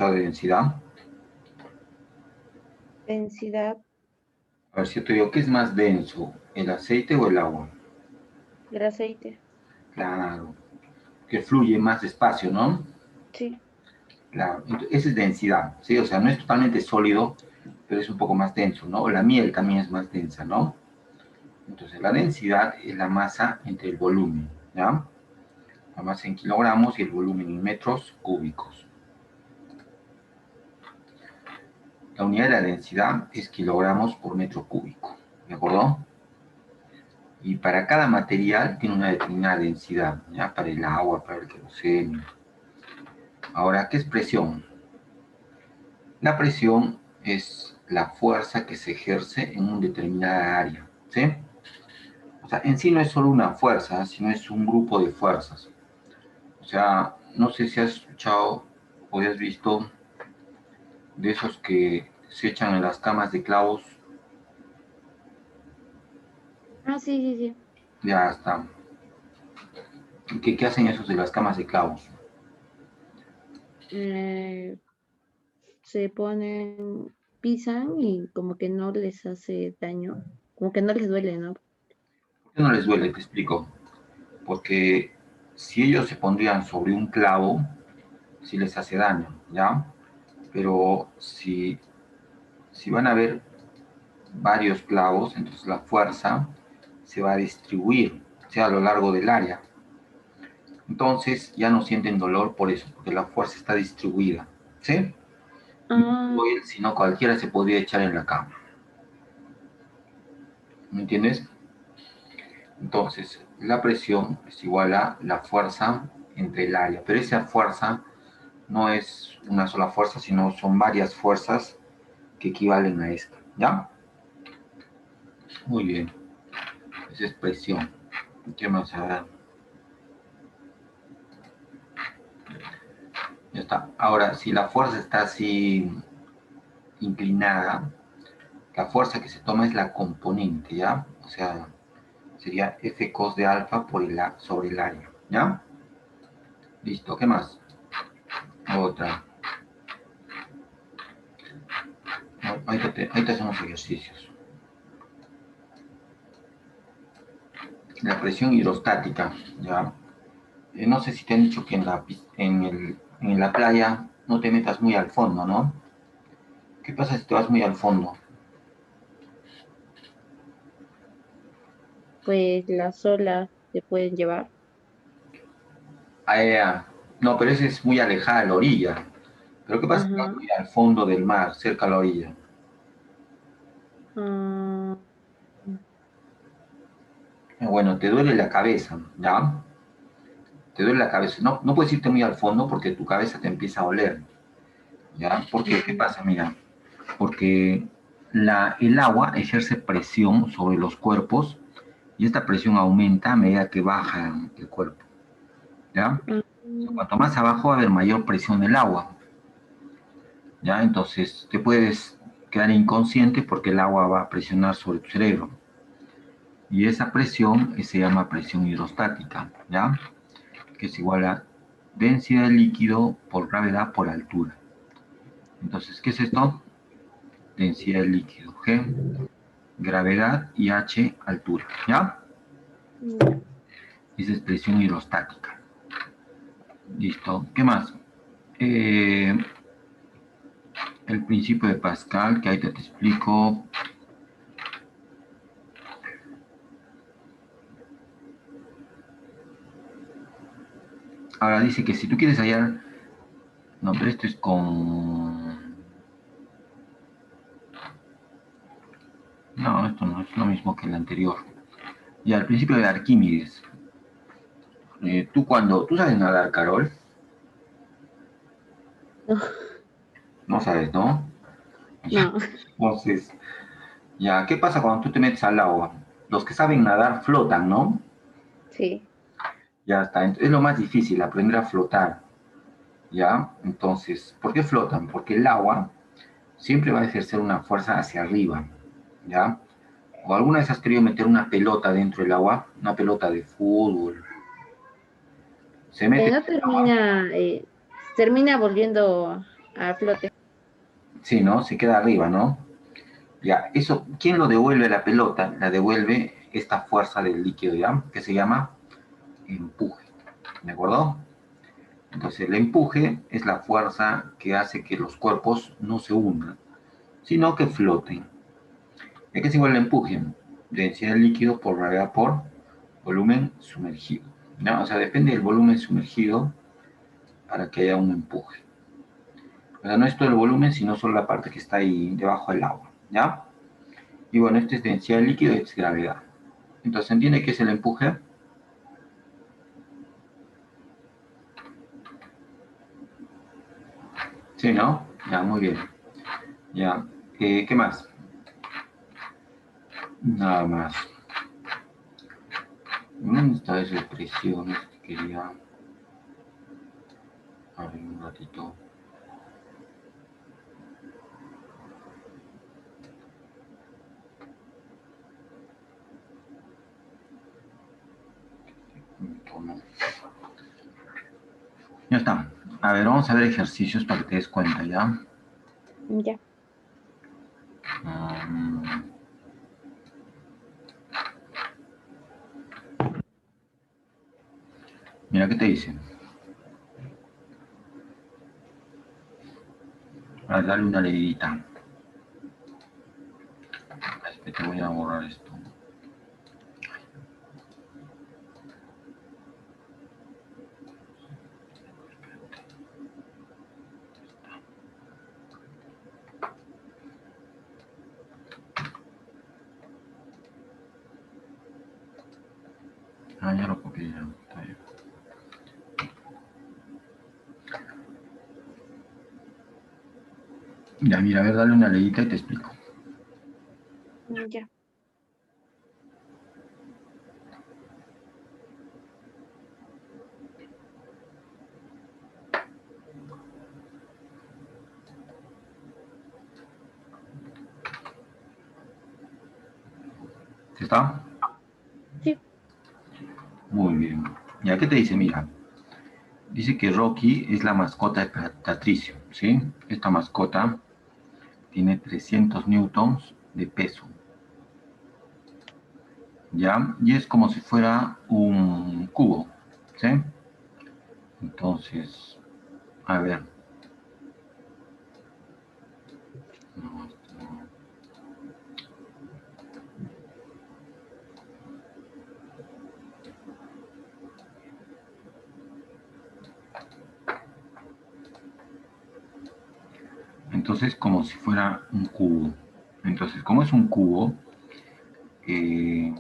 escuchado de densidad? Densidad. A ver si yo te digo, ¿qué es más denso, el aceite o el agua? El aceite. Claro, que fluye más despacio, ¿no? Sí. Claro, esa es densidad, ¿sí? O sea, no es totalmente sólido, pero es un poco más denso, ¿no? La miel también es más densa, ¿no? Entonces, la densidad es la masa entre el volumen, ¿ya? La masa en kilogramos y el volumen en metros cúbicos. La unidad de la densidad es kilogramos por metro cúbico, ¿de acuerdo? Y para cada material tiene una determinada densidad, ¿ya? Para el agua, para el queroseno. Ahora, ¿qué es presión? La presión es la fuerza que se ejerce en una determinada área, ¿sí? O sea, en sí no es solo una fuerza, sino es un grupo de fuerzas. O sea, no sé si has escuchado o has visto de esos que se echan en las camas de clavos. Ah, sí, sí, sí. Ya está. ¿Qué hacen esos de las camas de clavos? Eh, Se ponen, pisan y como que no les hace daño, como que no les duele, ¿no? ¿Por qué no les duele? Te explico. Porque si ellos se pondrían sobre un clavo, sí les hace daño, ¿ya? Pero si van a ver varios clavos, entonces la fuerza se va a distribuir, o sea, a lo largo del área. Entonces ya no sienten dolor por eso, porque la fuerza está distribuida, ¿sí? No Ah, solo él, sino cualquiera se podría echar en la cama. ¿Me entiendes? Entonces, la presión es igual a la fuerza entre el área, pero esa fuerza no es una sola fuerza, sino son varias fuerzas que equivalen a esta, ¿ya? Muy bien, esa es presión. ¿Qué más? A ver. Ya está. Ahora, si la fuerza está así inclinada, la fuerza que se toma es la componente, ¿ya? O sea, sería F cos de alfa por sobre el área, ¿ya? Listo, ¿qué más? Otra. Ahí te hacemos ejercicios. La presión hidrostática, ¿ya? No sé si te han dicho que en la playa no te metas muy al fondo, ¿no? ¿Qué pasa si te vas muy al fondo? pues las olas se pueden llevar. Ah, no, pero ese es muy alejada de la orilla. Pero ¿qué pasa si te vas Ajá. muy al fondo del mar, cerca a la orilla? Ah, Bueno, te duele la cabeza, ¿ya? Te duele la cabeza. No, no puedes irte muy al fondo porque tu cabeza te empieza a oler, ¿ya? Porque, ¿qué pasa? Mira, porque el agua ejerce presión sobre los cuerpos y esta presión aumenta a medida que baja el cuerpo, ¿ya? ah, O sea, cuanto más abajo va a haber mayor presión del agua, ¿ya? Entonces te puedes quedar inconsciente porque el agua va a presionar sobre tu cerebro. Y esa presión se llama presión hidrostática, ¿ya? Que es igual a densidad de líquido por gravedad por altura. Entonces, ¿qué es esto? Densidad de líquido, G, gravedad y H, altura, ¿ya? ya. Esa es presión hidrostática. Listo. ¿Qué más? Eh, el principio de Pascal, que ahí te explico. Ahora dice que si tú quieres hallar... No, pero esto es con... No, esto no es lo mismo que el anterior. Y al principio de Arquímedes. Tú sabes nadar, Carol, No, no sabes, ¿no? no, Entonces, ya, ¿qué pasa cuando tú te metes al agua? Los que saben nadar flotan, ¿no? sí. Ya está, es lo más difícil, aprender a flotar, ¿ya? Entonces, ¿por qué flotan? Porque el agua siempre va a ejercer una fuerza hacia arriba, ¿ya? ¿O alguna vez has querido meter una pelota dentro del agua? Una pelota de fútbol. Se mete No en el agua, termina volviendo. a flote. Sí, ¿no? Se queda arriba, ¿no? Ya, eso, ¿quién lo devuelve a la pelota? La devuelve esta fuerza del líquido, ¿ya? Que se llama empuje, ¿de acuerdo? Entonces, el empuje es la fuerza que hace que los cuerpos no se hundan, sino que floten. ¿A qué es igual el empuje? Densidad del líquido por gravedad por volumen sumergido, ¿ya? O sea, depende del volumen sumergido para que haya un empuje. O sea, no es todo el volumen, sino solo la parte que está ahí debajo del agua, ¿ya? Y bueno, este es densidad del líquido y es gravedad. Entonces, ¿entiende qué es el empuje? Sí, ¿no? Ya, muy bien. Ya. ¿Qué más? Nada más. ¿Dónde está esa presión? Que quería... A ver, un ratito. Ya está. A ver, vamos a ver ejercicios para que te des cuenta, ¿ya? Ya. Um, mira qué te dicen. A ver, dale una leidita. Te voy a borrar esto. Ah, ya lo copié, ya. Está bien. Ya, mira, a ver, dale una leidita y te explico. Ya. ¿Sí está? Sí. Muy bien. Ya, ¿qué te dice? Mira, dice que Rocky es la mascota de Patricio, ¿sí? Esta mascota tiene 300 newtons de peso, ¿ya? Y es como si fuera un cubo, ¿sí? Entonces, a ver. No, esto no. Entonces, como si fuera un cubo. Entonces, como es un cubo, eh,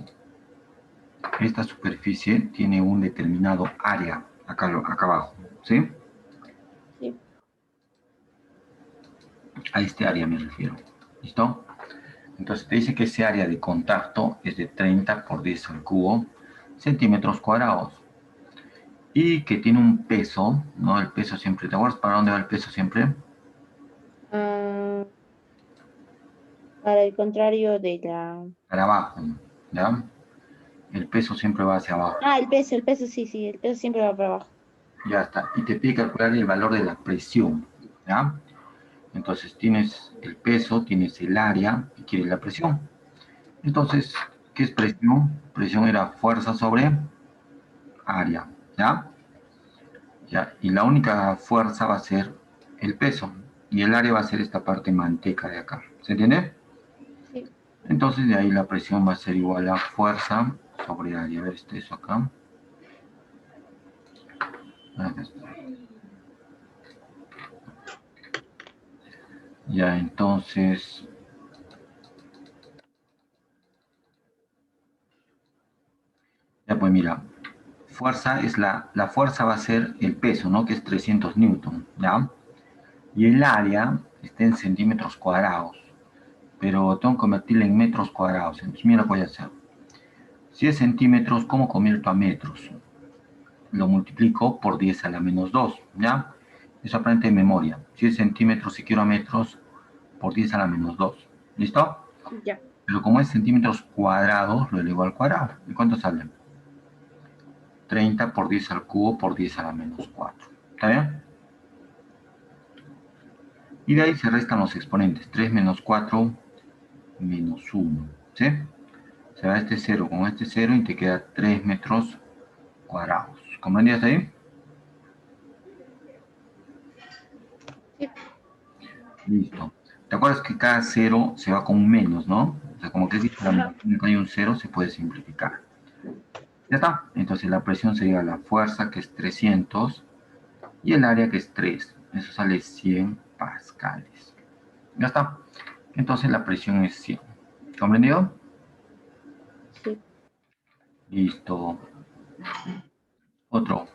esta superficie tiene un determinado área acá abajo, ¿sí? Sí. A este área me refiero, ¿listo? Entonces te dice que ese área de contacto es de 30 por 10 al cubo centímetros cuadrados y que tiene un peso, ¿no? El peso siempre, ¿te acuerdas para dónde va el peso siempre? Ah, para el contrario de la... Para abajo, ¿ya? El peso siempre va hacia abajo. Ah, el peso, sí, sí, el peso siempre va para abajo. Ya está. Y te pide calcular el valor de la presión, ¿ya? Entonces tienes el peso, tienes el área y quieres la presión. Entonces, ¿qué es presión? Presión era fuerza sobre área, ¿ya? ¿Ya? Y la única fuerza va a ser el peso. Y el área va a ser esta parte manteca de acá. ¿Se entiende? Sí. Entonces de ahí la presión va a ser igual a fuerza sobre área. A ver, eso acá. Acá está. Ya, entonces... Ya, pues mira. Fuerza es la fuerza va a ser el peso, ¿no? Que es 300 newton, ¿ya? Y el área está en centímetros cuadrados. Pero tengo que convertirla en metros cuadrados. Entonces, mira lo que voy a hacer. Si es centímetros, ¿cómo convierto a metros? Lo multiplico por 10 a la menos 2, ¿ya? Eso aprende de memoria. Si es centímetros, si quiero metros, por 10 a la menos 2. ¿Listo? Ya. Pero como es centímetros cuadrados, lo elevo al cuadrado. ¿Y cuánto sale? 30 por 10 al cubo por 10 a la menos 4. ¿Está bien? Y de ahí se restan los exponentes. 3 menos 4 menos 1. ¿Sí? Se va este 0 con este 0 y te queda 3 metros cuadrados. ¿Comprendías ahí? Sí. Listo. ¿Te acuerdas que cada 0 se va con un menos, no? O sea, como que es Ajá. nunca hay un 0, se puede simplificar. Ya está. Entonces la presión sería la fuerza, que es 300, y el área, que es 3. Eso sale 100 pascales. Ya está. Entonces la presión es 100. ¿Comprendido? Sí. Listo. Otro.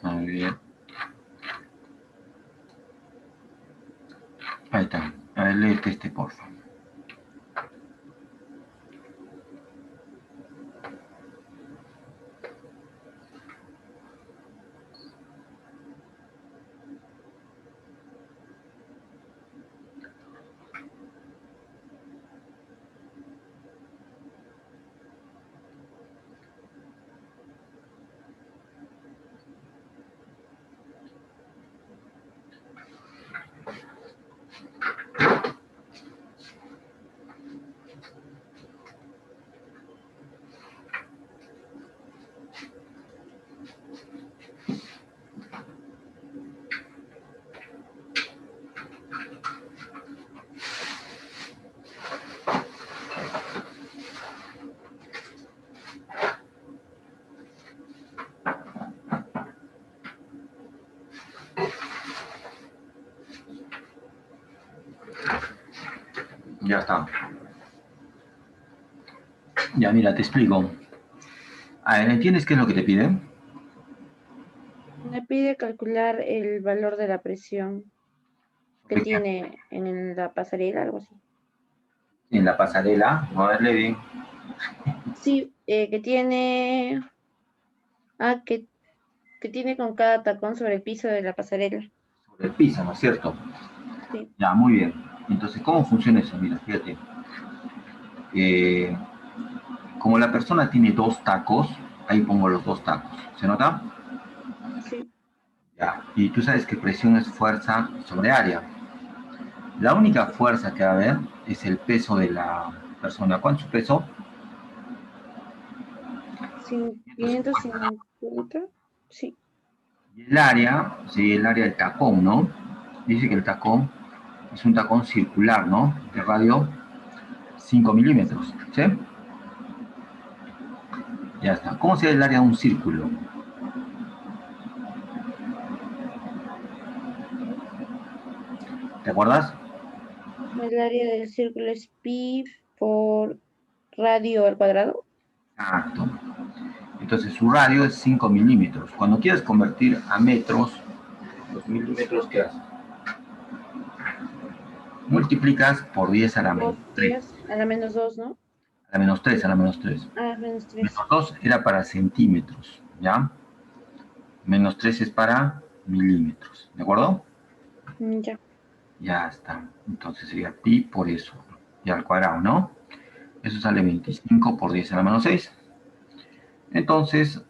A ver. Ahí está. A ver, léete este, por favor. Ya está. Ya, mira, te explico. A ver, ¿entiendes qué es lo que te piden? Me pide calcular el valor de la presión que ¿Sobre qué? tiene en la pasarela, algo así. En la pasarela. A verle bien. Sí, que tiene, ah, que tiene con cada tacón sobre el piso de la pasarela. Sobre el piso, ¿no es cierto? Sí, Ya, muy bien. Entonces, ¿cómo funciona eso? Mira, fíjate. Eh, como la persona tiene dos tacos, ahí pongo los dos tacos. ¿Se nota? sí, Ya. Y tú sabes que presión es fuerza sobre área. La única sí. fuerza que va a haber es el peso de la persona. ¿Cuánto es su peso? 150. 550. Sí, Y el área, sí, el área del tacón, ¿no? Dice que el tacón es un tacón circular, ¿no? De radio 5 milímetros, ¿sí? Ya está. ¿Cómo sería el área de un círculo? ¿Te acuerdas? el área del círculo es pi por radio al cuadrado. Exacto. Entonces su radio es 5 milímetros. Cuando quieres convertir a metros, los milímetros que haces, multiplicas por 10 a la Por menos 3. 10 a la menos 2, ¿no? A la menos 3, a la menos 3. Ah, menos 3. Menos 2 era para centímetros, ¿ya? Menos 3 es para milímetros, ¿de acuerdo? Ya. Ya está. Entonces sería pi por eso. Y al cuadrado, ¿no? Eso sale 25 por 10 a la menos 6. Entonces,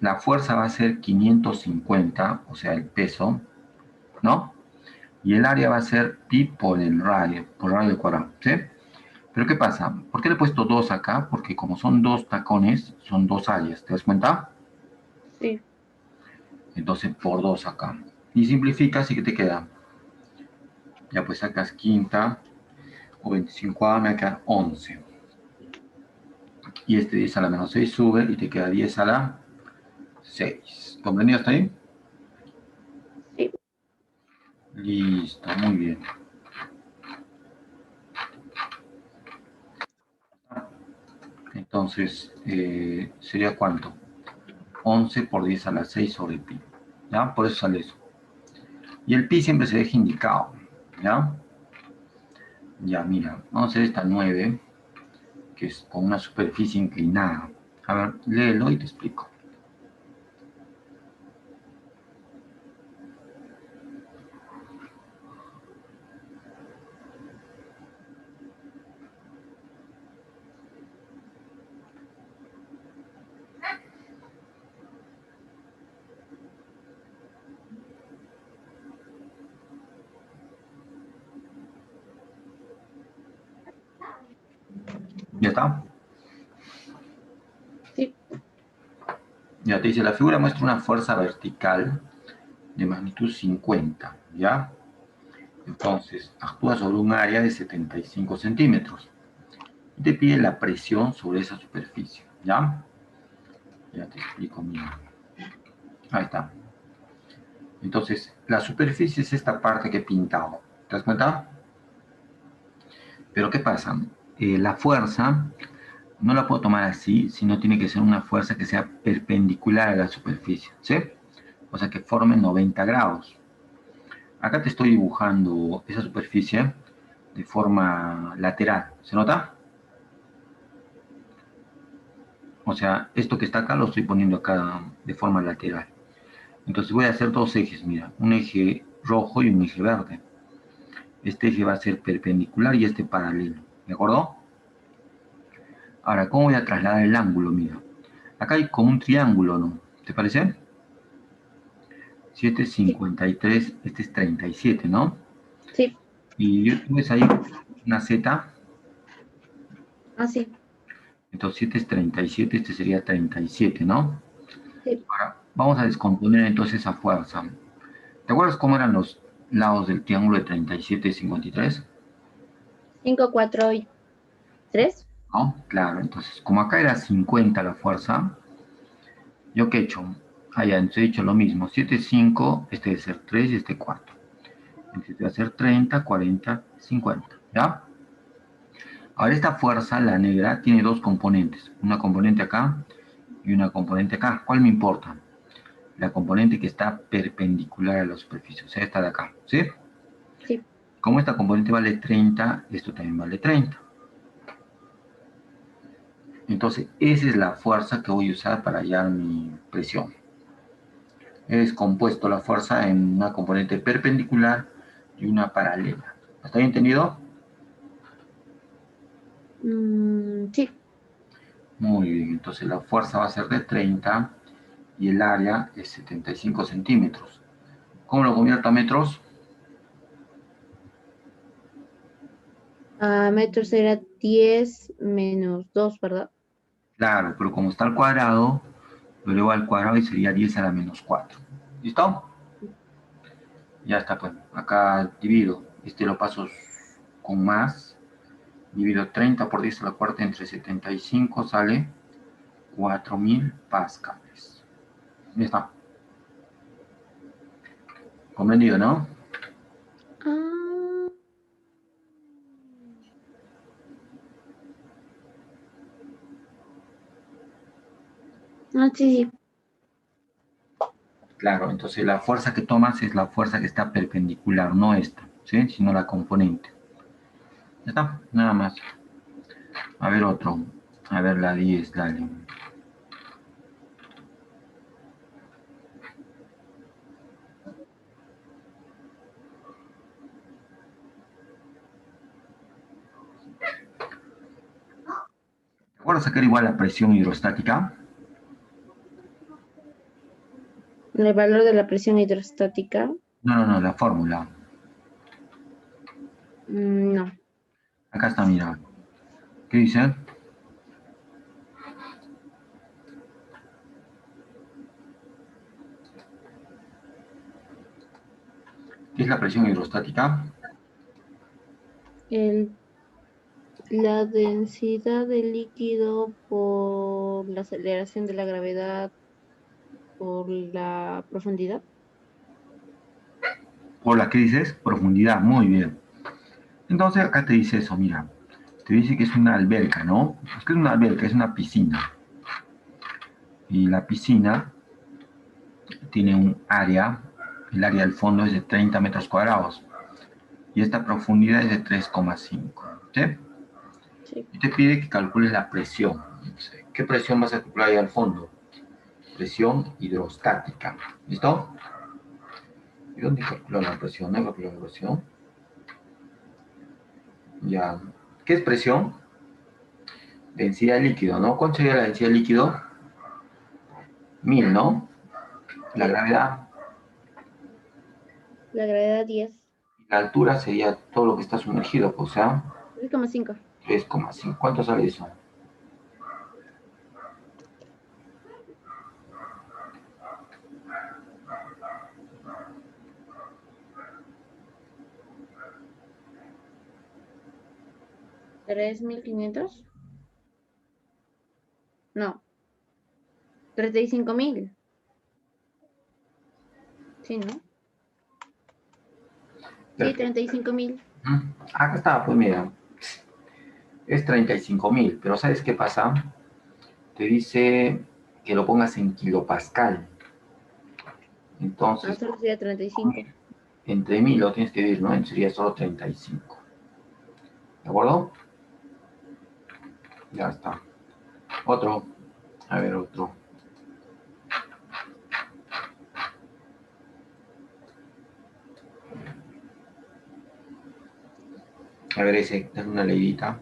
la fuerza va a ser 550, o sea, el peso, ¿no? Y el área va a ser pi por el radio al cuadrado, ¿sí? Pero ¿qué pasa? ¿Por qué le he puesto 2 acá? Porque como son dos tacones, son dos áreas, ¿te das cuenta? Sí. Entonces, por 2 acá. Y simplificas y ¿qué te queda? Ya pues sacas quinta o 25 me va a quedar 11. Y este 10 a la menos 6 sube y te queda 10 a la 6. ¿Comprendido hasta ahí? Sí. Listo, muy bien. Entonces, ¿sería cuánto? 11 por 10 a la 6 sobre pi. ¿Ya? Por eso sale eso. Y el pi siempre se deja indicado. ¿Ya? Ya, mira, vamos a hacer esta 9, que es con una superficie inclinada. A ver, léelo y te explico. ¿Ya está? Sí. Ya te dice, la figura muestra una fuerza vertical de magnitud 50, ¿ya? Entonces, actúa sobre un área de 75 centímetros. Y te pide la presión sobre esa superficie, ¿ya? Ya te explico, mira. Ahí está. Entonces, la superficie es esta parte que he pintado. ¿Te das cuenta? Pero ¿qué pasa? La fuerza no la puedo tomar así, sino tiene que ser una fuerza que sea perpendicular a la superficie, ¿sí? O sea, que forme 90 grados. Acá te estoy dibujando esa superficie de forma lateral. ¿Se nota? O sea, esto que está acá lo estoy poniendo acá de forma lateral. Entonces voy a hacer dos ejes, mira, un eje rojo y un eje verde. Este eje va a ser perpendicular y este paralelo, ¿de acuerdo? Ahora, ¿cómo voy a trasladar el ángulo? Mira, acá hay como un triángulo, ¿no? ¿Te parece? Si este es Sí. 53, este es 37, ¿no? Sí. Y tú ves ahí una Z, Ah, sí. entonces si este es 37, este sería 37, ¿no? Sí. Ahora, vamos a descomponer entonces esa fuerza. ¿Te acuerdas cómo eran los lados del triángulo de 37 y 53? 5, 4 y 3. ¿No? Claro, entonces como acá era 50 la fuerza, ¿yo qué he hecho? Allá, entonces he hecho lo mismo. 7, 5, este debe ser 3 y este 4. Entonces va a ser 30, 40, 50. ¿Ya? Ahora esta fuerza, la negra, tiene dos componentes. Una componente acá y una componente acá. ¿Cuál me importa? La componente que está perpendicular a la superficie, o sea, esta de acá. ¿Sí? Sí. Como esta componente vale 30, esto también vale 30. Entonces, esa es la fuerza que voy a usar para hallar mi presión. He descompuesto la fuerza en una componente perpendicular y una paralela. ¿Está bien entendido? Sí. Muy bien, entonces la fuerza va a ser de 30 y el área es 75 centímetros. ¿Cómo lo convierto a metros? A metros era 10 menos 2, ¿verdad? Claro, pero como está al cuadrado, lo elevo al cuadrado y sería 10 a la menos 4. ¿Listo? Ya está, pues. Acá divido. Este lo paso con más. Divido 30 por 10 a la cuarta entre 75, sale 4000 pascales. Ya está. Comprendido, ¿no? Ah, sí, sí. Claro, entonces la fuerza que tomas es la fuerza que está perpendicular, no esta, ¿sí? Sino la componente. Ya está, nada más. A ver otro. A ver la 10, dale. ¿Te acuerdas sacar igual la presión hidrostática? El valor de la presión hidrostática. No, no, no, la fórmula. No. Acá está, mira. ¿Qué dice? ¿Qué es la presión hidrostática? El, la densidad del líquido por la aceleración de la gravedad por la profundidad. Por la que dices, profundidad, muy bien. Entonces acá te dice eso, mira. Te dice que es una alberca, ¿no? Es que es una alberca, es una piscina. Y la piscina tiene un área, el área del fondo es de 30 metros cuadrados. Y esta profundidad es de 3,5. ¿Sí? Sí. Y te pide que calcules la presión. ¿Qué presión vas a calcular ahí al fondo? Presión hidrostática. ¿Listo? ¿Y dónde calculo la presión? ¿No calculo la presión? Ya. ¿Qué es presión? Densidad de líquido, ¿no? ¿Cuánto sería la densidad de líquido? 1000, ¿no? La Sí. gravedad, La gravedad 10. la altura sería todo lo que está sumergido, pues, o sea, 3,5. 3,5. ¿Cuánto sale eso? ¿3.500? No, 35.000. Sí, ¿no? Sí, 35.000. Acá está, pues mira, es 35.000, pero ¿sabes qué pasa? Te dice que lo pongas en kilopascal. Ah, Entonces, solo sería 35. entre 1000 lo tienes que dividir, ¿no? Sería solo 35. ¿De acuerdo? Ya está. Otro. A ver, otro. A ver, ese, dale una leidita.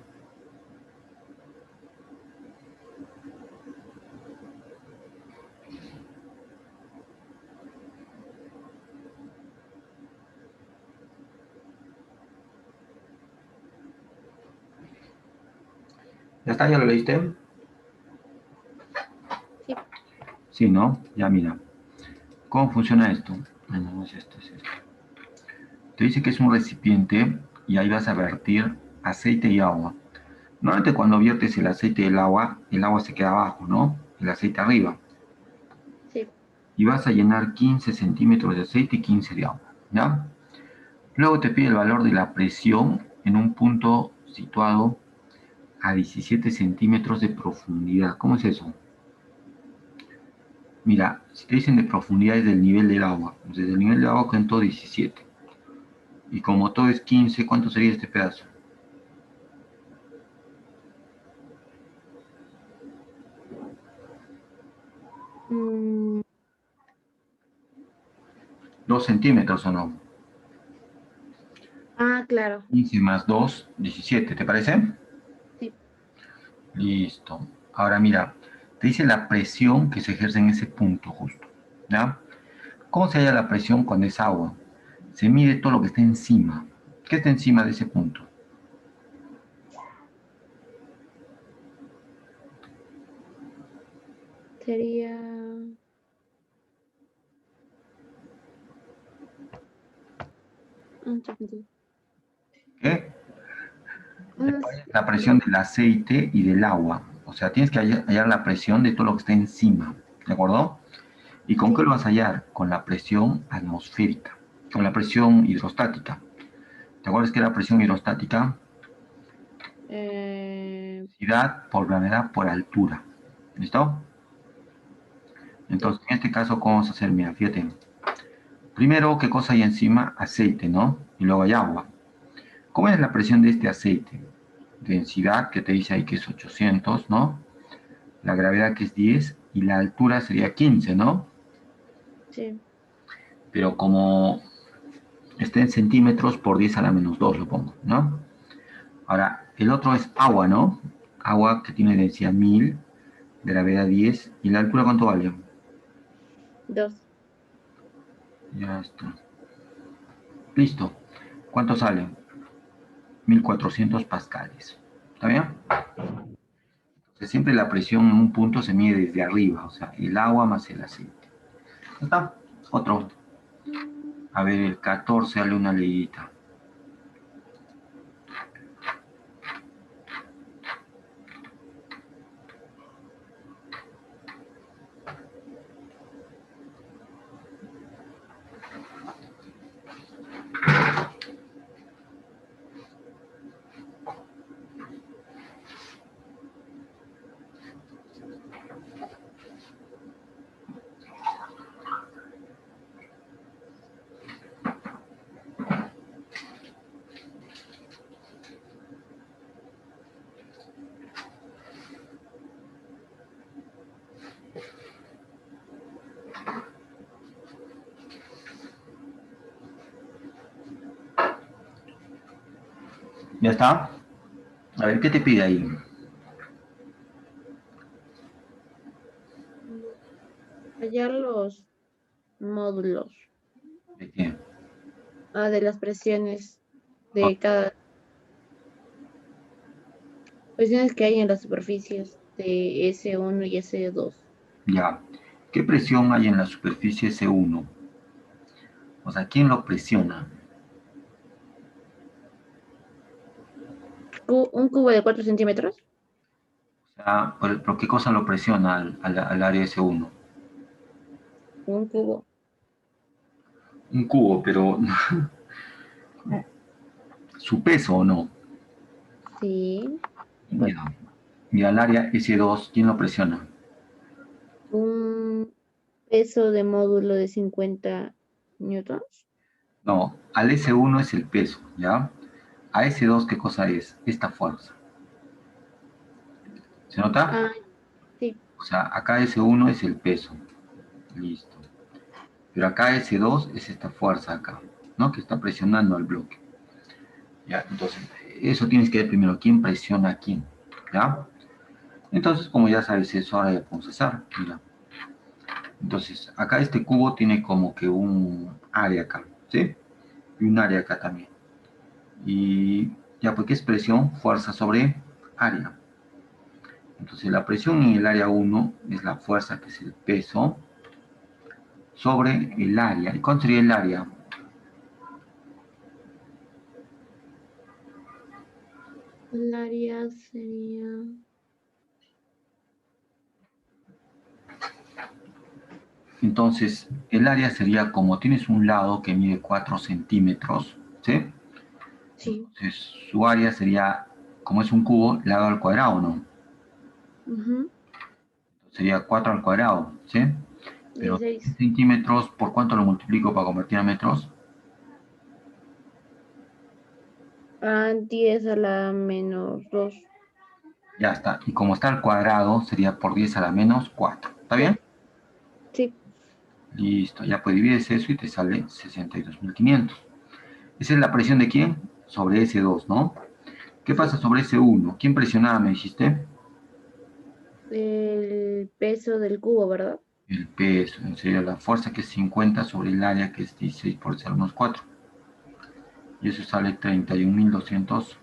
¿Ya está? ¿Ya lo leíste? Sí. Sí, ¿no? Ya mira. ¿Cómo funciona esto? Bueno, no es esto, es esto. Te dice que es un recipiente y ahí vas a vertir aceite y agua. Normalmente cuando viertes el aceite y el agua se queda abajo, ¿no? El aceite arriba. Sí. Y vas a llenar 15 centímetros de aceite y 15 de agua, ¿ya? Luego te pide el valor de la presión en un punto situado a 17 centímetros de profundidad. ¿Cómo es eso? Mira, si te dicen de profundidad es del nivel del agua. Desde el nivel del agua cuento 17. Y como todo es 15, ¿cuánto sería este pedazo? Mm, 2 centímetros o no. claro. 15 más 2, 17. ¿Te parece? Sí. Listo. Ahora mira, te dice la presión que se ejerce en ese punto justo. ¿Ya? ¿Cómo se halla la presión cuando es agua? Se mide todo lo que está encima. ¿Qué está encima de ese punto? Sería... un segundo. ¿Qué? Unos- La presión del aceite y del agua. O sea, tienes que hallar la presión de todo lo que está encima. ¿De acuerdo? ¿Y con qué Sí. lo vas a hallar? Con la presión atmosférica, con la presión hidrostática. ¿Te acuerdas que era presión hidrostática? Eh, Densidad por gravedad por altura. ¿Listo? sí. Entonces, en este caso, ¿cómo vamos a hacer? Mira, fíjate. Primero, ¿qué cosa hay encima? Aceite, ¿no? Y luego hay agua. ¿Cómo es la presión de este aceite? Densidad, que te dice ahí que es 800, ¿no? La gravedad que es 10 y la altura sería 15, ¿no? Sí. Pero como está en centímetros por 10 a la menos 2, lo pongo, ¿no? Ahora, el otro es agua, ¿no? Agua que tiene densidad 1000, gravedad 10 y la altura ¿cuánto vale? 2. Ya está. Listo. ¿Cuánto sale? 1400 pascales. ¿Está bien? Entonces, siempre la presión en un punto se mide desde arriba, o sea, el agua más el aceite. ¿Ya está? Otro. A ver, el 14, dale una leyita. ¿Ya está? A ver, ¿qué te pide ahí? Hallar los módulos ¿De qué? de las presiones de cada... presiones que hay en las superficies de S1 y S2. Ya. ¿Qué presión hay en la superficie S1? O sea, ¿quién lo presiona? Un cubo de 4 centímetros. O sea, ¿por qué cosa lo presiona al área S1? Un cubo. Un cubo, pero su peso o no. Sí. Bueno, Ya. Y al área S2, ¿quién lo presiona? un peso de módulo de 50 newtons. No, al S1 es el peso, ¿ya? A S2, ¿qué cosa es? Esta fuerza. ¿Se nota? Ah, sí. O sea, acá S1 es el peso. Listo. Pero acá S2 es esta fuerza acá, ¿no? Que está presionando al bloque. ¿Ya? Entonces, eso tienes que ver primero. ¿Quién presiona a quién? ¿Ya? Entonces, como ya sabes eso, ahora ya podemos hacer. Mira. Entonces, acá este cubo tiene como que un área acá, ¿sí? Y un área acá también. Y ya, porque es presión, fuerza sobre área. Entonces, la presión en el área 1 es la fuerza, que es el peso, sobre el área. ¿Y cuánto sería el área? El área sería... Entonces, el área sería como tienes un lado que mide 4 centímetros, ¿sí? Sí. Entonces, su área sería, como es un cubo, lado al cuadrado, ¿no? Ujú. Sería 4 al cuadrado, ¿sí? Pero 16. centímetros, ¿por cuánto lo multiplico para convertir a metros? A 10 a la menos 2. Ya está. Y como está al cuadrado, sería por 10 a la menos 4. ¿Está bien? 4. Sí. Listo. Ya pues divides eso y te sale 62.500. Esa es la presión de quién? Sobre S2, ¿no? ¿Qué Sí. pasa sobre S1? ¿Quién presionaba, me dijiste? El peso del cubo, ¿verdad? El peso. Sería la fuerza que es 50 sobre el área que es 16 por 0 menos 4. Y eso sale 31.250.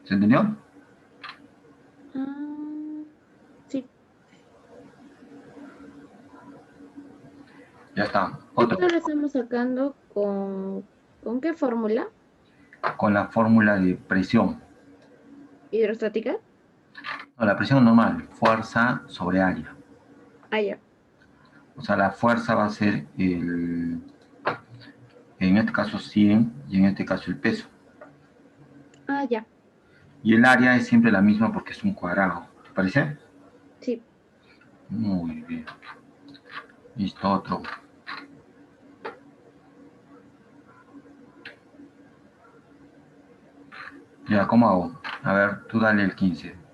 ¿Se entendió? Ah, sí. Ya está. Esto Otro. lo estamos sacando ¿con qué fórmula? Con la fórmula de presión. ¿Hidrostática? No, la presión normal, fuerza sobre área. Ah, ya. O sea, la fuerza va a ser en este caso 100 y en este caso el peso. Ah, ya. Y el área es siempre la misma porque es un cuadrado. ¿Te parece? Sí. Muy bien. Listo, otro. Ya, ¿cómo hago? A ver, tú dale el 15.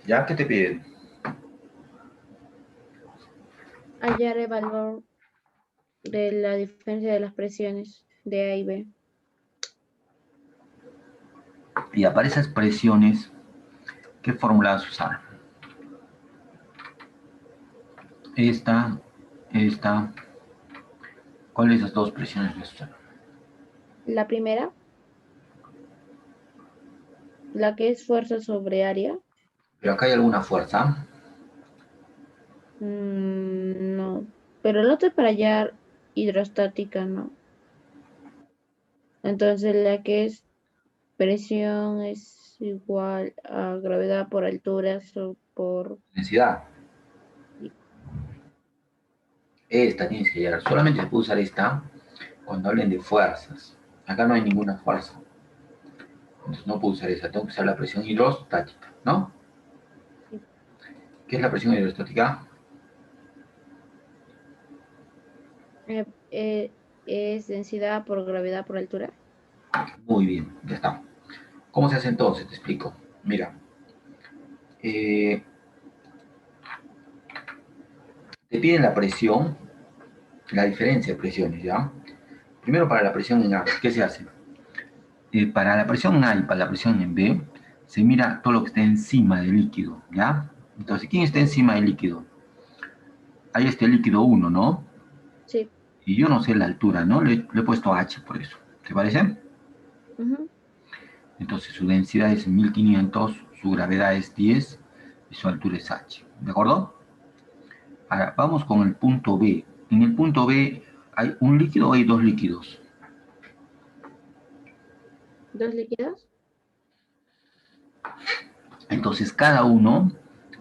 ¿Ya? ¿Qué te piden? Hallar el valor de la diferencia de las presiones de A y B. Y para esas presiones, ¿qué fórmula vas a usar? Esta. ¿Cuál de esas dos presiones vas a usar? La primera, la que es fuerza sobre área. Pero acá hay alguna fuerza. No. Pero el otro es para hallar hidrostática, ¿no? Entonces la que es presión es igual a gravedad por altura por... Densidad. Esta tienes que llegar. Solamente se puede usar esta cuando hablen de fuerzas. Acá no hay ninguna fuerza. Entonces no puedo usar esa, tengo que usar la presión hidrostática, ¿no? Sí. ¿Qué es la presión hidrostática? Eh, es densidad por gravedad por altura. Muy bien, ya está. ¿Cómo se hace entonces? Te explico. Mira, eh, te piden la presión, la diferencia de presiones, ¿ya? Primero para la presión en A, ¿qué se hace? Para la presión en A y para la presión en B, se mira todo lo que está encima del líquido, ¿ya? Entonces, ¿quién está encima del líquido? Hay este líquido 1, ¿no? Sí. Y yo no sé la altura, ¿no? Le he puesto H por eso. ¿Te parece? Ujú. Entonces su densidad es 1500, su gravedad es 10 y su altura es H. ¿De acuerdo? Ahora, vamos con el punto B. En el punto B, ¿hay un líquido o hay dos líquidos? ¿Dos líquidos? Entonces cada uno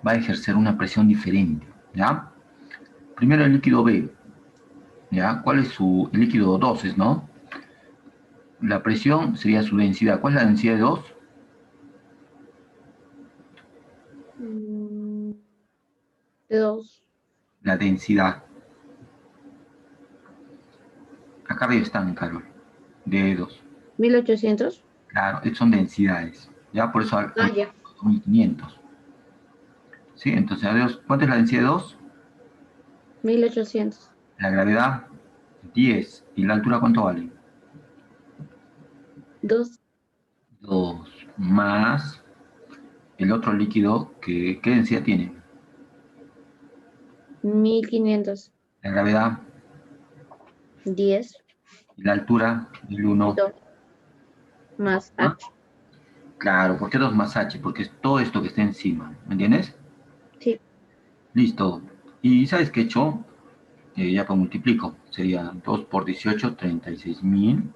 va a ejercer una presión diferente, ¿ya? Primero el líquido B, ¿ya? ¿Cuál es su el líquido 2, no? La presión sería su densidad. ¿Cuál es la densidad de 2? Mm, de dos. La densidad. Acá arriba están, Carol. De 2. 1800. Claro, son densidades. ¿Ya? Por eso Ah, ya. 1500. ¿Sí? Entonces, adiós. ¿Cuánto es la densidad de 2? 1800. La gravedad, 10. ¿Y la altura cuánto vale? Dos. 2 más el otro líquido que, ¿qué densidad tiene? 1500. La gravedad 10. y la altura del 1. Dos. Más ¿Ah? H. Claro, ¿por qué 2 más H? Porque es todo esto que está encima. ¿Me entiendes? Sí. Listo. ¿Y sabes qué he hecho? Ya pues multiplico. Sería 2 por 18, 36.000.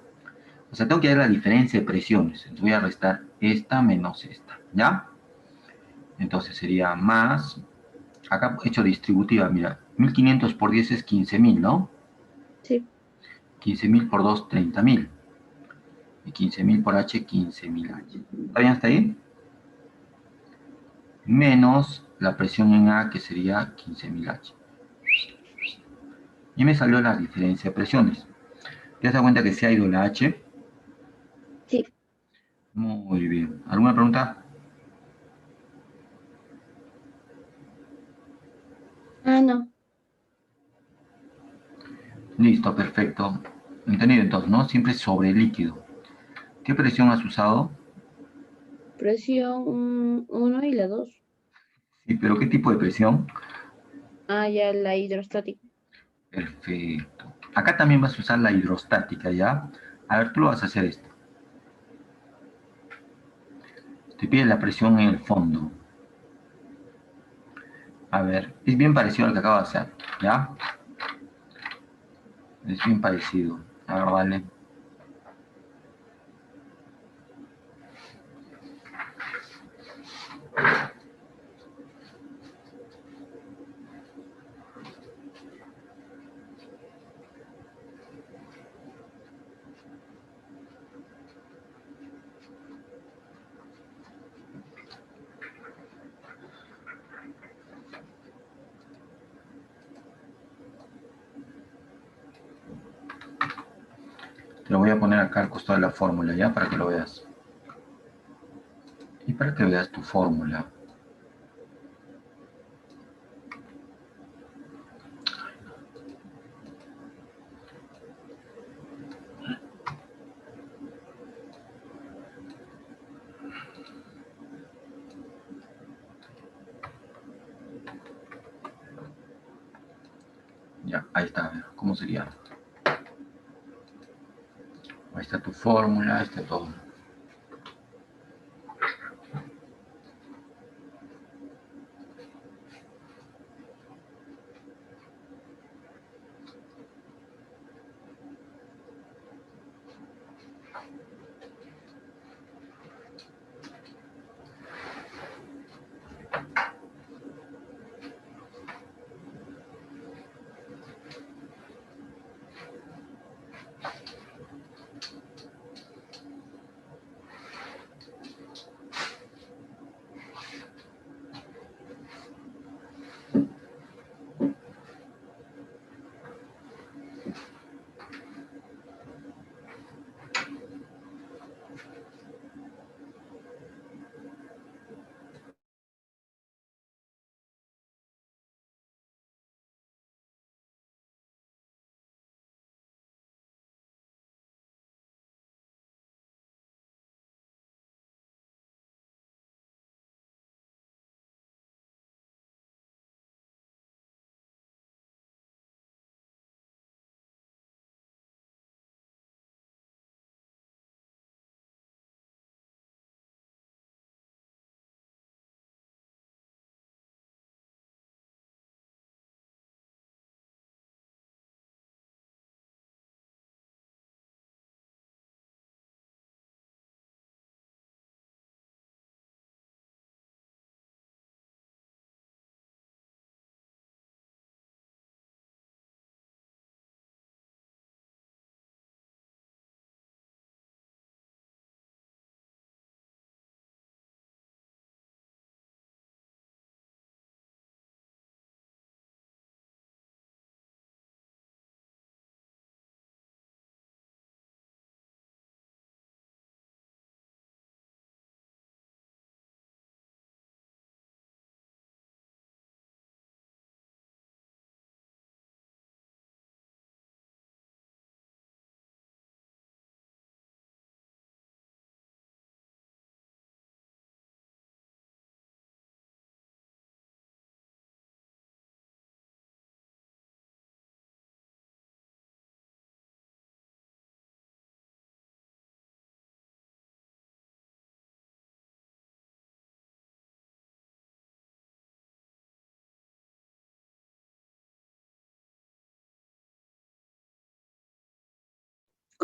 O sea, tengo que ver la diferencia de presiones. Entonces voy a restar esta menos esta. ¿Ya? Entonces sería más. Acá he hecho distributiva, mira. 1500 por 10 es 15.000, ¿no? Sí. 15.000 por 2, 30.000. Y 15.000 por H, 15.000 H. ¿Está bien hasta ahí? Menos la presión en A, que sería 15.000 H. Y me salió la diferencia de presiones. ¿Te das cuenta que se ha ido la H? Sí. Muy bien. ¿Alguna pregunta? Ah, no. Listo, perfecto. Entendido entonces, ¿no? Siempre sobre el líquido. ¿Qué presión has usado? Presión uno y la 2. Sí, pero ¿qué tipo de presión? Ah, ya la hidrostática. Perfecto. Acá también vas a usar la hidrostática, ¿ya? A ver, tú lo vas a hacer esto. Te pide la presión en el fondo. A ver, es bien parecido al que acabo de hacer, ¿ya? Es bien parecido. A ver, vale. Te lo voy a poner acá al costado de la fórmula, ¿ya? Para que lo veas. Y para que veas tu fórmula. Ya, ahí está. A ver, ¿cómo sería? Ahí está tu fórmula, ahí está todo.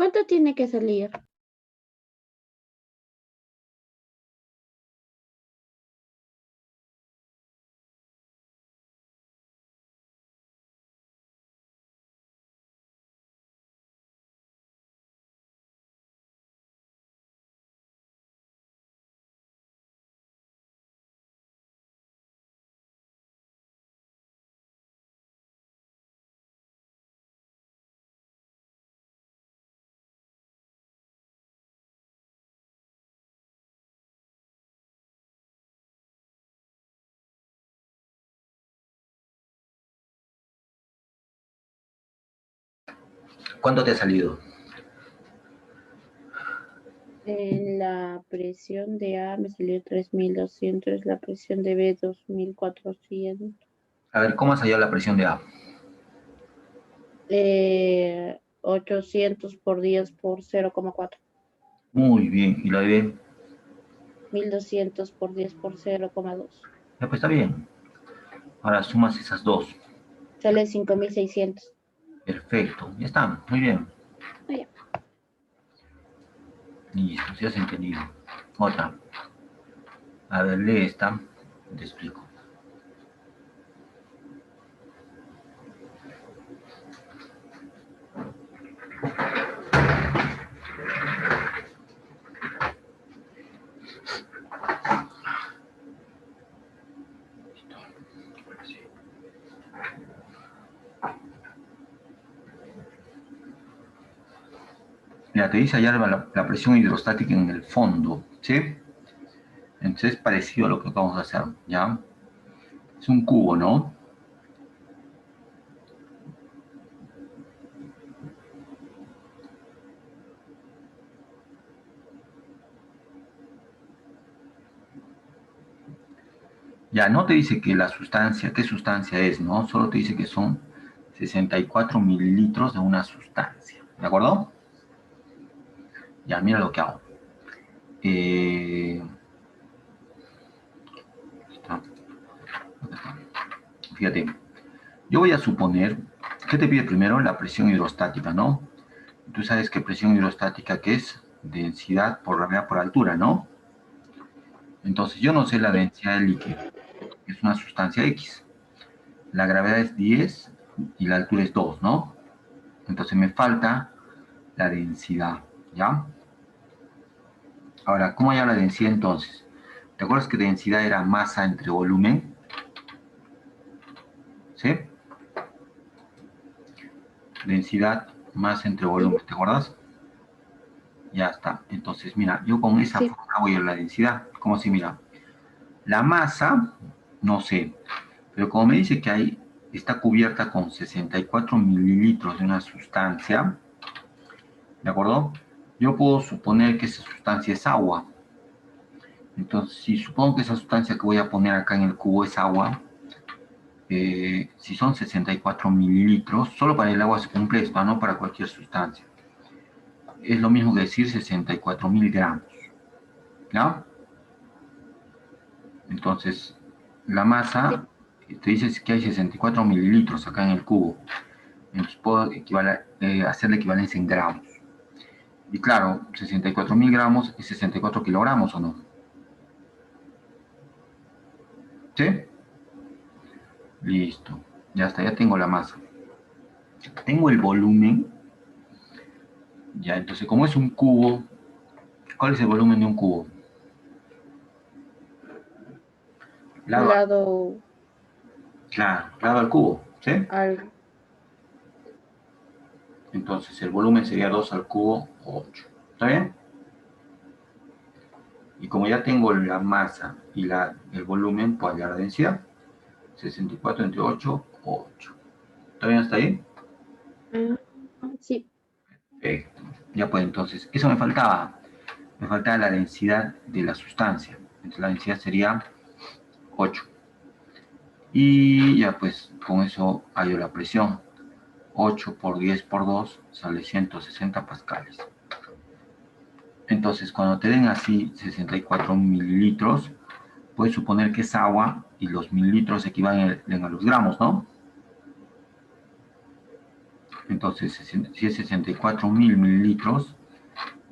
¿Cuánto tiene que salir? ¿Cuánto te ha salido? La presión de A me salió 3.200, la presión de B 2.400. A ver, ¿cómo has hallado la presión de A? 800 por 10 por 0,4. Muy bien. ¿Y la de B? 1.200 por 10 por 0,2. Ya, pues está bien. Ahora sumas esas dos. Sale 5.600. Perfecto. Ya está. Muy bien. Ah, ya. Listo. Si has entendido. Otra. A ver, lee esta. Te explico. Mira, te dice hallar la presión hidrostática en el fondo, ¿sí? Entonces es parecido a lo que vamos a hacer, ¿ya? Es un cubo, ¿no? Ya no te dice que la sustancia, qué sustancia es, ¿no? Solo te dice que son 64 mililitros de una sustancia, ¿de acuerdo? Ya, mira lo que hago. Está, fíjate, yo voy a suponer, ¿qué te pide primero? La presión hidrostática, ¿no? Tú sabes que presión hidrostática, ¿qué es? Densidad por gravedad por altura, ¿no? Entonces yo no sé la densidad del líquido, es una sustancia X. La gravedad es 10 y la altura es 2, ¿no? Entonces me falta la densidad, ¿ya? Ahora, ¿cómo hallar la densidad entonces? ¿Te acuerdas que densidad era masa entre volumen? ¿Sí? Densidad, masa entre Sí, volumen, ¿te acuerdas? Ya está. Entonces, mira, yo con esa sí. fórmula voy a la densidad. ¿Cómo así? Mira, la masa, no sé, pero como me dice que ahí está cubierta con 64 mililitros de una sustancia, ¿de acuerdo? Yo puedo suponer que esa sustancia es agua. Entonces, si supongo que esa sustancia que voy a poner acá en el cubo es agua, si son 64 mililitros, solo para el agua se cumple esto, no para cualquier sustancia. Es lo mismo que decir 64.000 gramos, ¿ya? Entonces, la masa, te dice que hay 64 mililitros acá en el cubo. Entonces puedo hacer la equivalencia en gramos. Y claro, 64.000 gramos es 64 kilogramos, ¿o no? ¿Sí? Listo. Ya está, ya tengo la masa. Tengo el volumen. Ya, entonces como es un cubo, ¿cuál es el volumen de un cubo? Lado, Lado claro, lado al cubo, ¿sí? al. Entonces el volumen sería 2 al cubo, 8. ¿Está bien? Y como ya tengo la masa y el volumen, pues hallar la densidad. 64 entre 8, 8. ¿Está bien hasta ahí? Ah, sí. Perfecto. Ya pues entonces, eso me faltaba. Me faltaba la densidad de la sustancia. Entonces la densidad sería 8. Y ya pues con eso hallo la presión. 8 por 10 por 2 sale 160 pascales. Entonces cuando te den así 64 mililitros, puedes suponer que es agua y los mililitros equivalen a los gramos, ¿no? Entonces, si es 64.000 mililitros,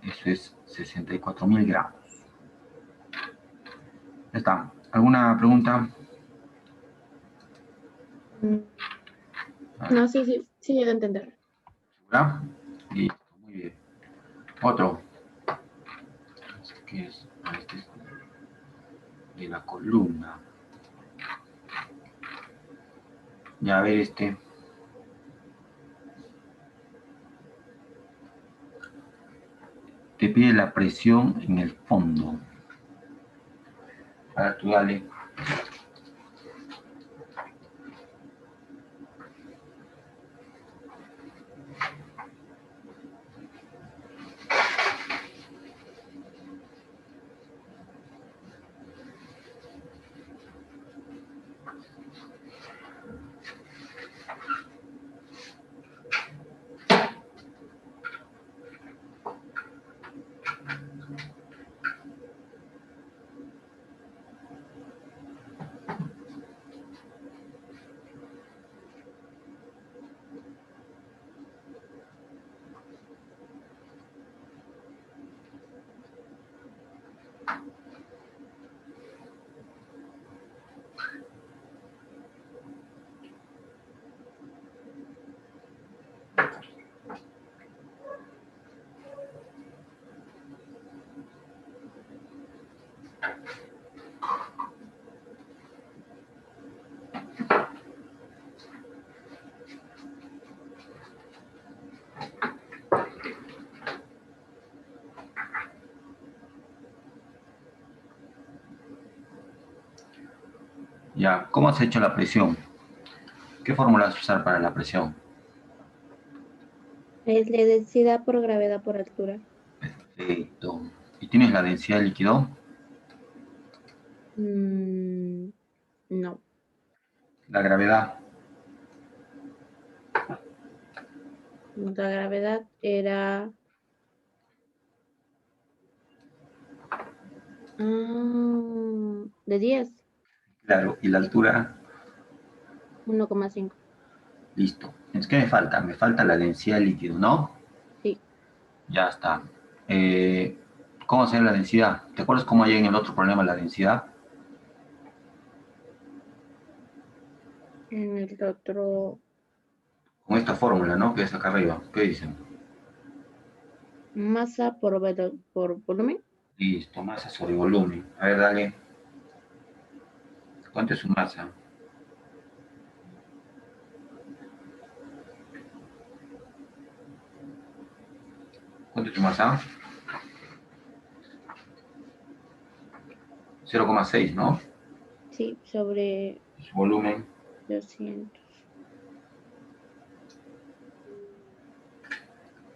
eso es 64.000 gramos. Ya está. ¿Alguna pregunta? No, sí, llego a entender. ¿Segura? Listo, muy bien. Otro. ¿Qué es? Este es de la columna. Ya, a ver este. Te pide la presión en el fondo. Ahora tú dale. Ya, ¿cómo has hecho la presión? ¿Qué fórmula vas a usar para la presión? Es la densidad por gravedad por altura. Perfecto. ¿Y tienes la densidad de líquido? No. La gravedad. La gravedad era de 10, Claro. ¿Y la altura? 1,5. Listo. Entonces, ¿qué me falta? Me falta la densidad de líquido, ¿no? Sí, Ya está. ¿Cómo hacer la densidad? ¿Te acuerdas cómo hay en el otro problema la densidad? en el otro, Con esta fórmula, ¿no? Que es acá arriba. ¿Qué dicen? masa por volumen. Listo, masa sobre volumen. A ver, dale. ¿Cuánto es su masa? ¿Cuánto es tu masa? 0,6, ¿no? Sí, sobre Su volumen. 200.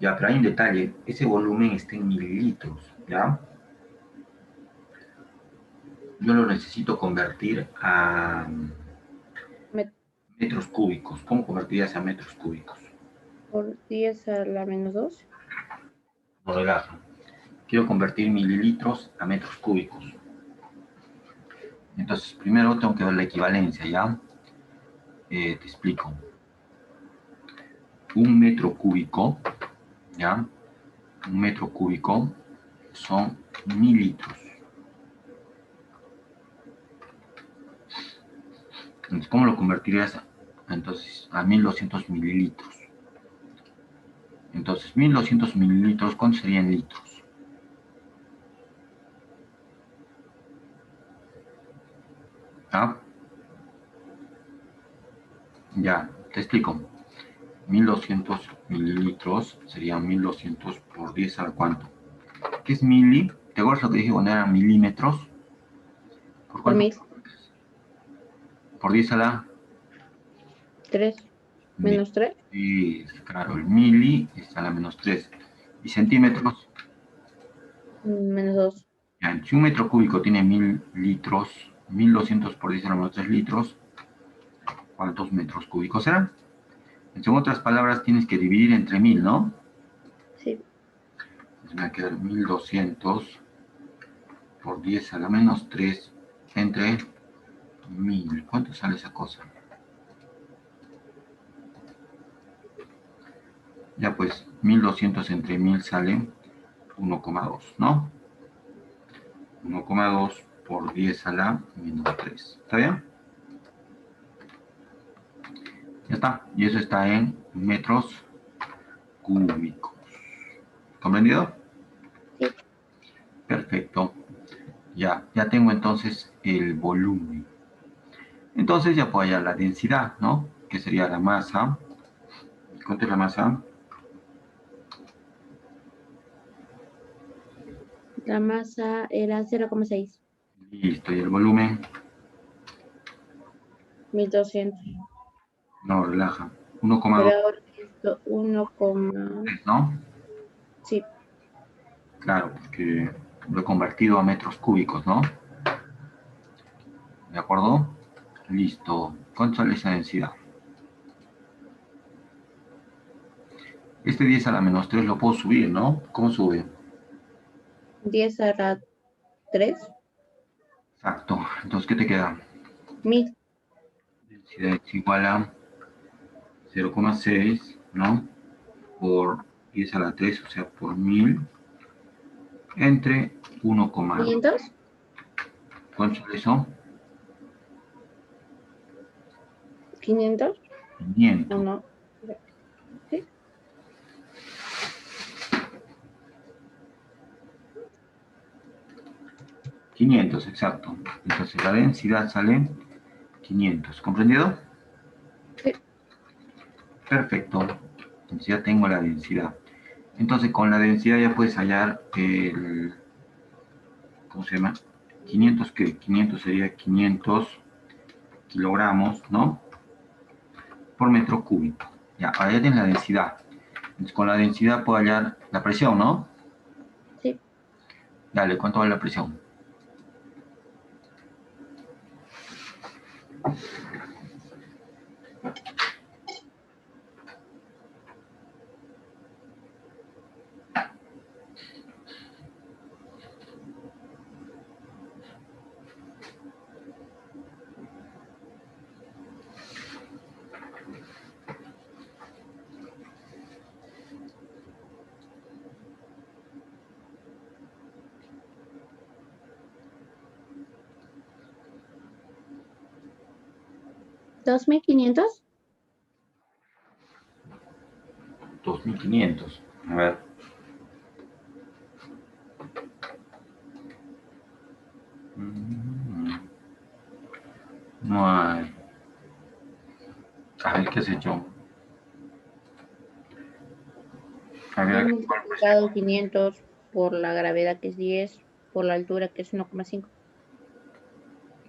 Ya, pero hay un detalle. Ese volumen está en mililitros, ¿ya? Yo lo necesito convertir a metros cúbicos. ¿Cómo convertirías a metros cúbicos? Por 10 a la menos 2. No relaja. Quiero convertir mililitros a metros cúbicos. Entonces, primero tengo que ver la equivalencia, ¿ya? Te explico. Un metro cúbico, ¿ya? Un metro cúbico son 1.000 litros. Entonces, ¿cómo lo convertirías entonces a 1.200 mililitros? Entonces, 1.200 mililitros, ¿cuántos serían litros? ¿Ah? Ya, te explico. 1.200 mililitros serían 1.200 por 10 a la cuánto. ¿Qué es mili? ¿Te acuerdas lo que dije cuando eran milímetros? ¿Por Por cuánto? 1000. Por 10 a la... 3 Me- menos 3. Sí, claro, el mili es a la menos 3. ¿Y centímetros? Menos 2. Ya, si un metro cúbico tiene 1.000 litros, 1.200 por 10 a la menos 3 litros, ¿cuántos metros cúbicos serán? En otras palabras, tienes que dividir entre 1.000, ¿no? Sí. Entonces me va a quedar 1.200 por 10 a la menos 3 entre 1.000. ¿Cuánto sale esa cosa? Ya pues, 1200 entre 1000 sale 1,2, ¿no? 1,2 por 10 a la menos 3. ¿Está bien? Ya está. Y eso está en metros cúbicos. ¿Comprendido? Sí. Perfecto. Ya tengo entonces el volumen. Entonces ya puedo hallar la densidad, ¿no? Que sería la masa. ¿Cuánto es la masa? La masa era 0,6. Listo. Y el volumen, 1200. no, relaja. Pero 1,2, ahora esto 1, ¿no? sí, Claro, porque lo he convertido a metros cúbicos, ¿no? ¿De acuerdo? Listo. ¿Cuánto sale esa densidad? Este 10 a la menos 3 lo puedo subir, ¿no? ¿Cómo sube? 10 a la 3, Exacto. Entonces, ¿qué te queda? 1000. Densidad es igual a 0,6, ¿no? Por 10 a la 3, o sea, por 1000, entre 1,2. 500. ¿Cuánto sale eso? 500 o 500. no. Sí. 500, exacto. Entonces, la densidad sale 500. ¿Comprendido? Sí. Perfecto. Entonces ya tengo la densidad. Entonces con la densidad ya puedes hallar el, ¿cómo se llama? 500, que 500 sería 500 kilogramos, ¿no? Por metro cúbico. Ya, ahora ya tienes la densidad. Entonces con la densidad puedo hallar la presión, ¿no? Sí. Dale, ¿cuánto vale la presión? ¿2500? 2500. A ver. No hay. A ver, ¿qué has hecho? A ver, He acá, ¿cuál presión? multiplicado 500 por la gravedad, que es 10, por la altura, que es 1,5.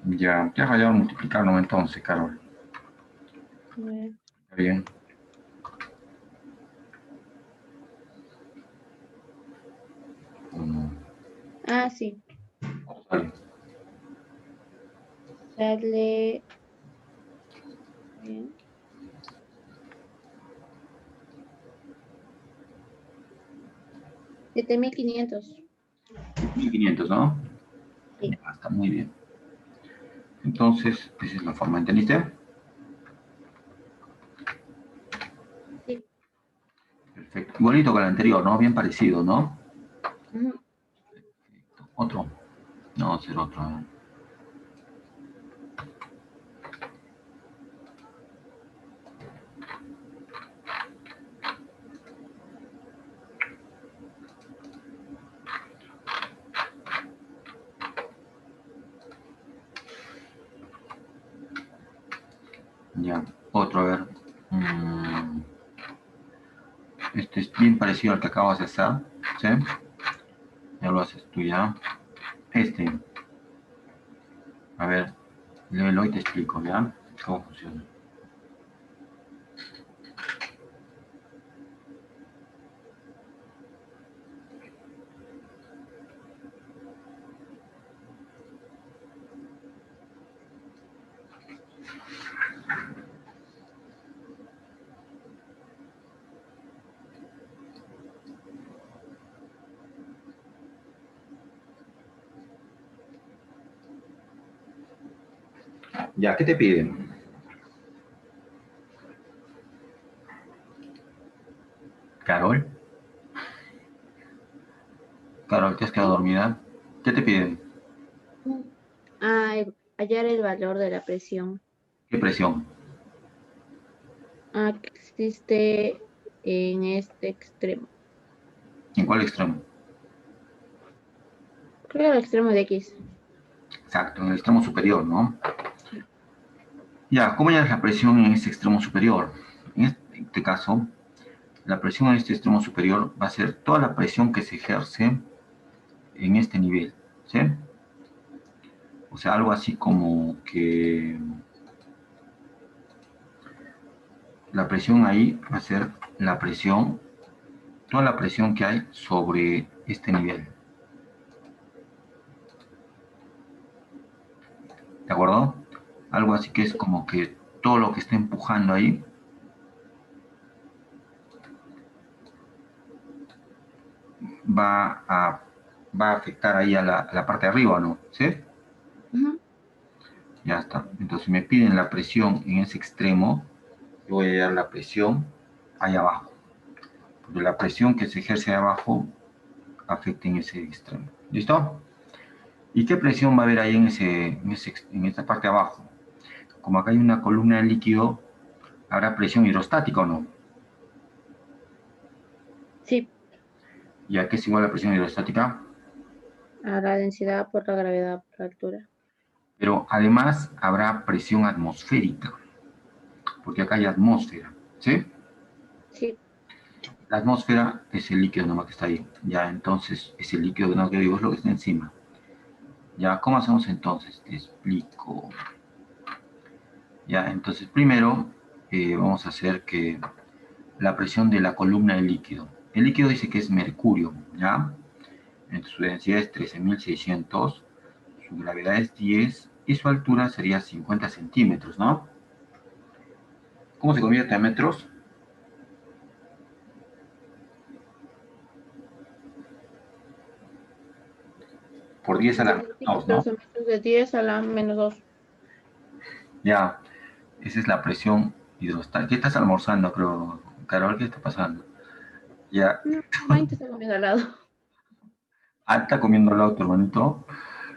Ya, te has fallado al multiplicarlo entonces, Carol. Está bien. Uno. Ah, sí. Sale. Sale bien, 7500. 1500, ¿no? Sí. Ya, está muy bien. Entonces, esa es la forma, ¿entendiste? Sí. Perfecto. Igualito que el anterior, ¿no? Bien parecido, ¿no? Ujú. Otro. No, ser otro. Ya, otro, a ver. Este es bien parecido al que acabas de hacer, ¿sí? Ya lo haces tú ya. Este, a ver, léelo y te explico, ¿ya? Cómo funciona. Ya, ¿qué te piden? Carol, te has quedado dormida. ¿Qué te piden? Ah, hallar el valor de la presión. ¿Qué presión? Que existe en este extremo. ¿En cuál extremo? Creo el extremo de X. Exacto, en el extremo superior, ¿no? Ya, ¿cómo hallas la presión en este extremo superior? En este caso, la presión en este extremo superior va a ser toda la presión que se ejerce en este nivel, ¿sí? O sea, algo así como que la presión ahí va a ser la presión, toda la presión que hay sobre este nivel. ¿De acuerdo? Algo así que es como que todo lo que está empujando ahí va a, va a afectar ahí a la parte de arriba, ¿no? ¿Sí? Ujú. Ya está. Entonces me piden la presión en ese extremo, yo voy a dar la presión ahí abajo. Porque la presión que se ejerce ahí abajo afecta en ese extremo. ¿Listo? ¿Y qué presión va a haber ahí en esta parte de abajo? Como acá hay una columna de líquido, ¿habrá presión hidrostática o no? Sí, ¿Y a qué es igual la presión hidrostática? a la densidad por la gravedad por la altura. Pero además habrá presión atmosférica, porque acá hay atmósfera, ¿sí? Sí. La atmósfera es el líquido nomás que está ahí, ya, entonces es el líquido que digo, es lo que está encima. Ya, ¿cómo hacemos entonces? Te explico. Ya, entonces primero vamos a hacer que la presión de la columna del líquido. El líquido dice que es mercurio, ¿ya? Entonces, su densidad es 13.600, su gravedad es 10 y su altura sería 50 centímetros, ¿no? ¿Cómo se convierte a metros? Por 10 a la menos 2, ¿no? Centímetros en metros de 10 a la menos 2. Ya, esa es la presión hidrostática. ¿Qué estás almorzando, creo, Carol? ¿Qué está pasando? Ya, No, mamá te está comiendo al lado. está comiendo al tu hermanito.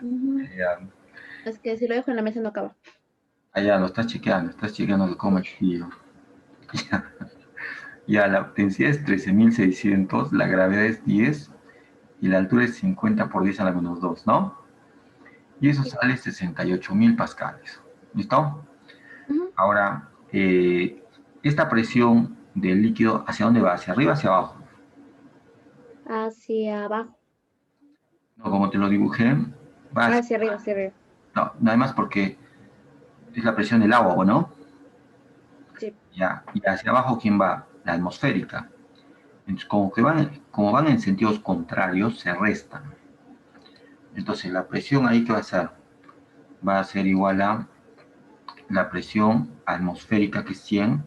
Ujú. Ya, Es que si lo dejo en la mesa no acaba. allá lo estás chequeando que come Sí. el tío. Ya, la densidad es 13.600, la gravedad es 10 y la altura es 50 por 10 a la menos 2, ¿no? Y eso Sí. sale 68.000 pascales. ¿Listo? Ujú. Ahora, esta presión del líquido, ¿hacia dónde va? ¿Hacia arriba o hacia abajo? Hacia abajo. No, como te lo dibujé, va hacia, Hacia arriba, hacia arriba. no, nada más porque es la presión del agua, ¿no? Sí. Ya, y hacia abajo, ¿quién va? La atmosférica. Entonces, como van en sentidos contrarios, se restan. Entonces, la presión ahí, ¿qué va a ser? Va a ser igual a la presión atmosférica, que es 100,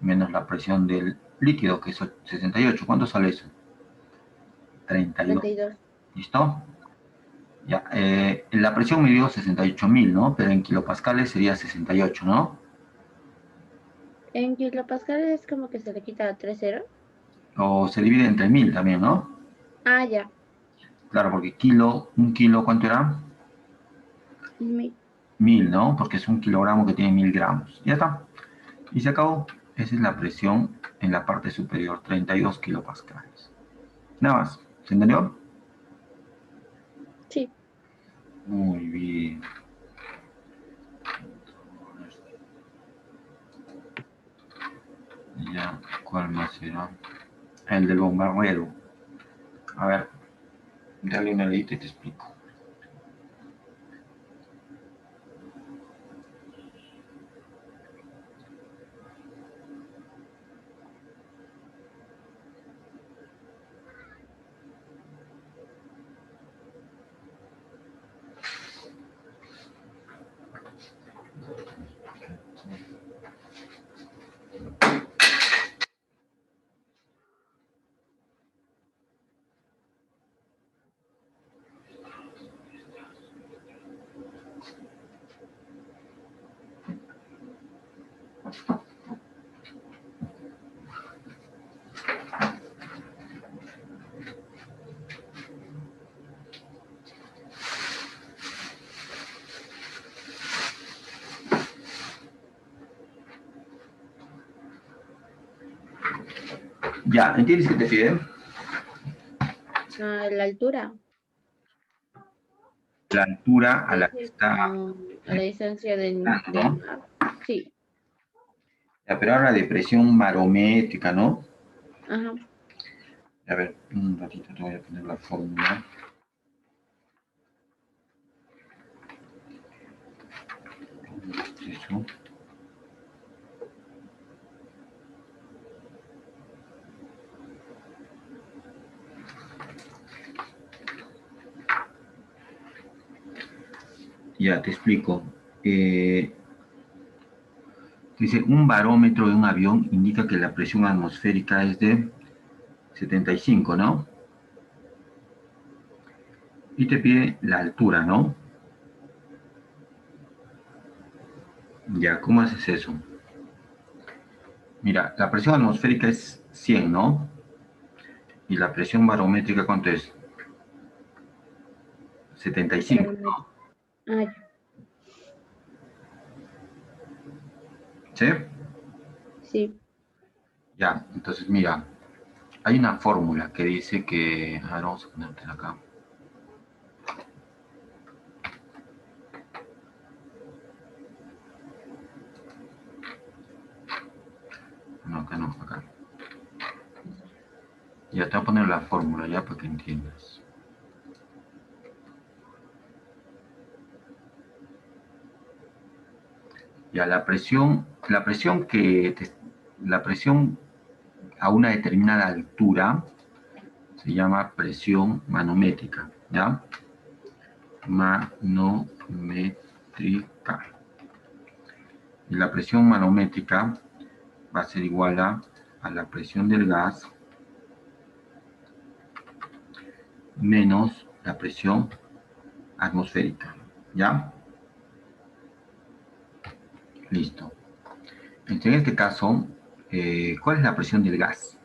menos la presión del líquido, que es 68. ¿Cuánto sale eso? 32. 32. ¿Listo? Ya, la presión me dio 68.000, ¿no? Pero en kilopascales sería 68, ¿no? En kilopascales es como que se le quita 3 ceros. O se divide entre 1000 también, ¿no? Ya. Claro, porque un kilo, ¿cuánto era? 1000, ¿no? Porque es un kilogramo que tiene 1000 gramos. Ya está. Y se acabó. Esa es la presión en la parte superior, 32 kilopascales. Nada más. ¿Se entendió? Sí. Muy bien. Ya, ¿cuál más será? El del bombardero. A ver, dale una leída y te explico. Ya, ¿entiendes qué te pide? La altura. La altura a la que Dice está, como a la distancia del ¿no? mar. Sí. Ya, pero ahora de presión barométrica, ¿no? Ajá. A ver, un ratito te voy a poner la fórmula. Eso. Ya, te explico. Dice, un barómetro de un avión indica que la presión atmosférica es de 75, ¿no? Y te pide la altura, ¿no? Ya, ¿cómo haces eso? Mira, la presión atmosférica es 100, ¿no? Y la presión barométrica, ¿cuánto es? 75, Barómetro. Ah, ya. ¿sí? Sí. Ya, entonces mira, hay una fórmula que dice que... A ver, vamos a ponértela acá. No, acá no, acá. Ya te voy a poner la fórmula ya para que entiendas. Ya, la presión a una determinada altura se llama presión manométrica, ¿ya? Manométrica. Y la presión manométrica va a ser igual a la presión del gas menos la presión atmosférica, ¿ya? Listo. Entonces, en este caso, ¿cuál es la presión del gas?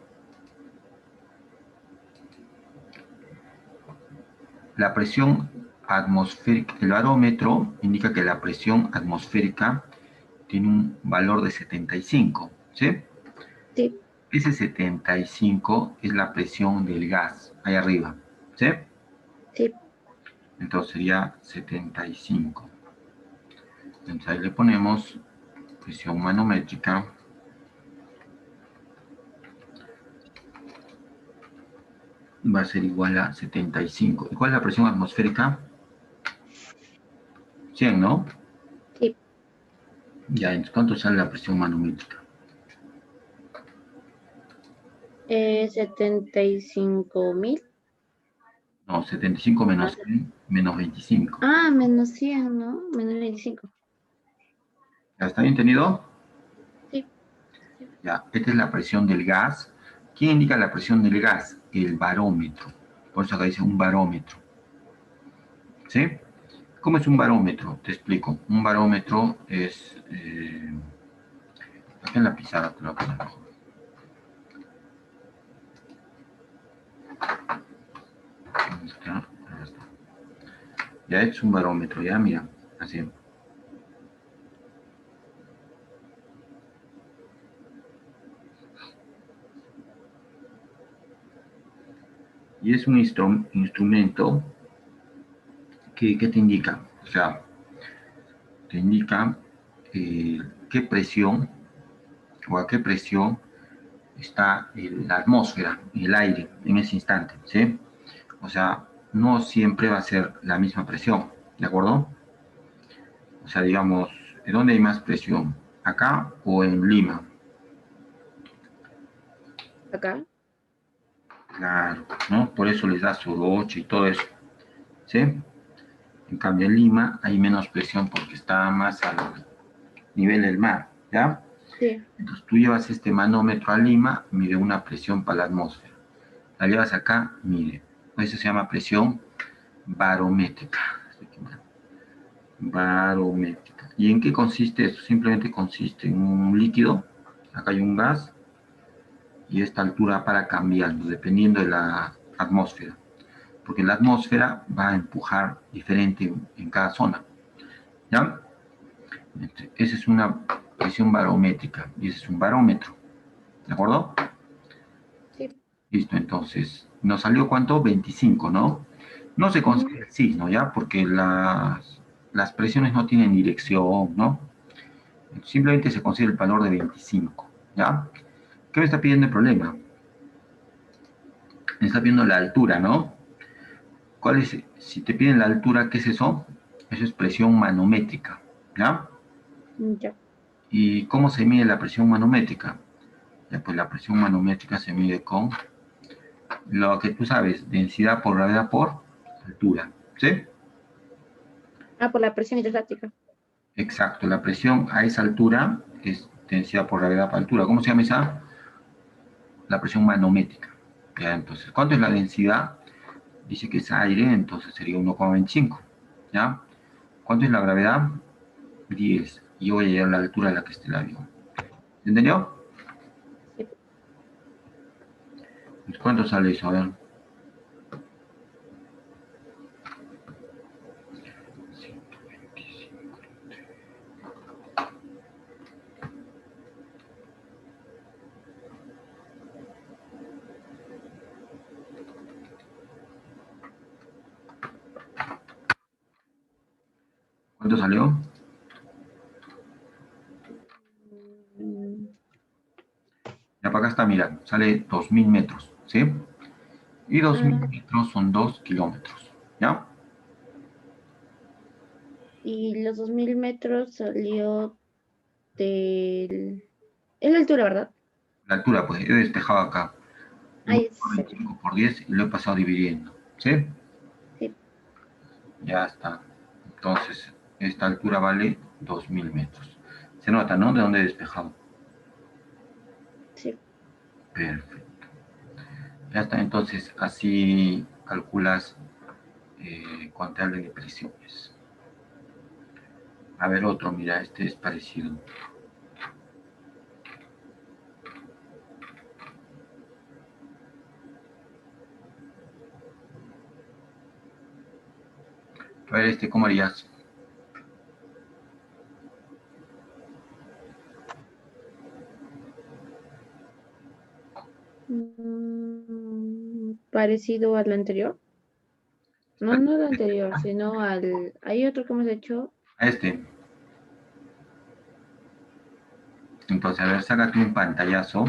La presión atmosférica, el barómetro indica que la presión atmosférica tiene un valor de 75, ¿sí? Sí. Ese 75 es la presión del gas, ahí arriba, ¿sí? Sí. Entonces sería 75. Entonces ahí le ponemos presión manométrica va a ser igual a 75. ¿Y cuál es la presión atmosférica? 100, ¿no? Sí. Ya, entonces, ¿cuánto sale la presión manométrica? 75.000. No, 75 Ah, menos 100, menos 25. menos 100, ¿no? Menos 25. ¿Ya está bien entendido? Sí. Ya, esta es la presión del gas. ¿Quién indica la presión del gas? El barómetro. Por eso acá dice un barómetro. ¿Sí? ¿Cómo es un barómetro? Te explico. Un barómetro es... acá en la pizarra te lo voy a poner mejor. ¿Dónde está? Ahí está. Ya es un barómetro, ya mira, así. Y es un instrumento que te indica, o sea, te indica qué presión o a qué presión está la atmósfera, el aire en ese instante, ¿sí? O sea, no siempre va a ser la misma presión, ¿de acuerdo? O sea, digamos, ¿de dónde hay más presión? ¿Acá o en Lima? Acá. Claro, ¿no? Por eso les da soroche y todo eso, ¿sí? En cambio, en Lima hay menos presión porque está más al nivel del mar, ¿ya? Sí. Entonces tú llevas este manómetro a Lima, mide una presión para la atmósfera. La llevas acá, mide. Eso se llama presión barométrica. Barométrica. ¿Y en qué consiste eso? Simplemente consiste en un líquido, acá hay un gas, y esta altura para cambiando, dependiendo de la atmósfera. Porque la atmósfera va a empujar diferente en cada zona. ¿Ya? Esa es una presión barométrica y ese es un barómetro. ¿De acuerdo? Sí. Listo, entonces, nos salió ¿cuánto? 25, ¿no? No se Ujú. considera el signo, ¿ya? Porque las presiones no tienen dirección, ¿no? Simplemente se considera el valor de 25, ¿ya? ¿Qué me está pidiendo el problema? Me está pidiendo la altura, ¿no? ¿Cuál es? Si te piden la altura, ¿qué es eso? Eso es presión manométrica, ¿ya? Ya. ¿Y cómo se mide la presión manométrica? Ya, pues la presión manométrica se mide con lo que tú sabes, densidad por gravedad por altura, ¿sí? Ah, por la presión hidrostática. Exacto, la presión a esa altura es densidad por gravedad por altura. ¿Cómo se llama esa? La presión manométrica. ¿Ya? Entonces, ¿cuánto es la densidad? Dice que es aire, entonces sería 1,25. ¿Ya? ¿Cuánto es la gravedad? 10. Y yo voy a llegar a la altura a la que esté el avión. ¿Entendió? Sí. ¿Cuánto sale eso? A ver. ¿Cuánto salió? Mm, Ya para acá está, mira, sale 2000 metros, ¿sí? Y 2000 ah, metros son 2 kilómetros, ¿ya? y los 2000 metros salió del... Es la altura, ¿verdad? La altura, pues, he despejado acá Ahí salió. 1,25 por 10 y lo he pasado dividiendo, ¿sí? Sí, Ya está. Entonces, esta altura vale 2000 metros. Se nota, ¿no? De dónde he despejado. sí. Perfecto. Ya está, entonces, así calculas cuántas de presiones. A ver, otro, mira, este es parecido. A ver, este, ¿cómo harías? Parecido al anterior. No, no al anterior, sino al... Hay otro que hemos hecho. A este. Entonces, a ver, sácate un pantallazo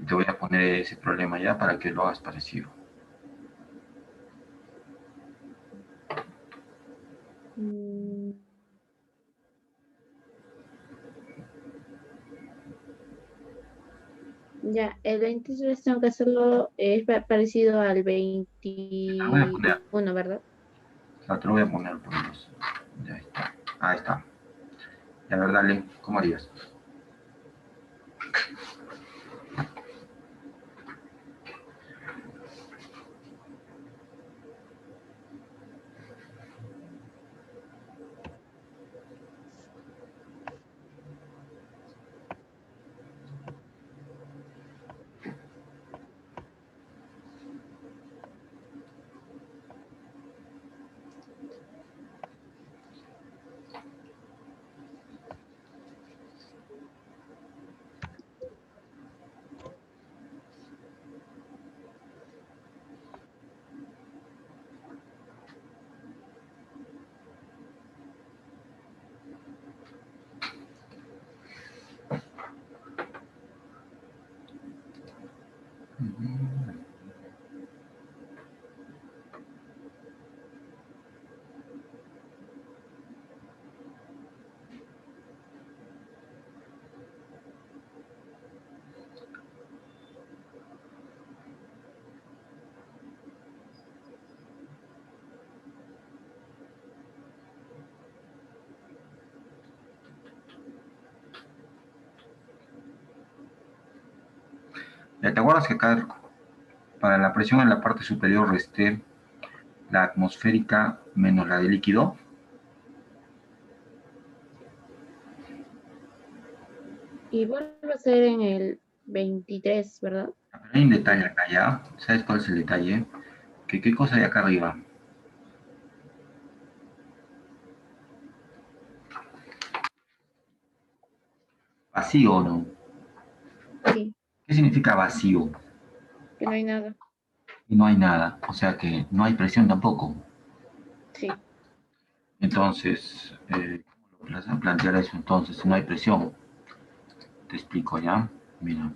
y te voy a poner ese problema ya para que lo hagas parecido. mm, Ya, el 23 tengo que hacerlo, es parecido al Te lo voy a poner. 21, ¿verdad? O sea, te lo voy a poner por dos. Ya está. Ahí está. Y a ver, dale, ¿cómo harías? ¿Ya te acuerdas que acá para la presión en la parte superior resté la atmosférica menos la de líquido? Y vuelve a ser en el 23, ¿verdad? Pero hay un detalle acá ya. ¿Sabes cuál es el detalle? Que qué cosa hay acá arriba. ¿Vacío o no? Sí, ¿Qué significa vacío? Que no hay nada. Y no hay nada, o sea que no hay presión tampoco. Sí. Entonces, ¿cómo lo plantear eso entonces? Si no hay presión, te explico ya. Mira,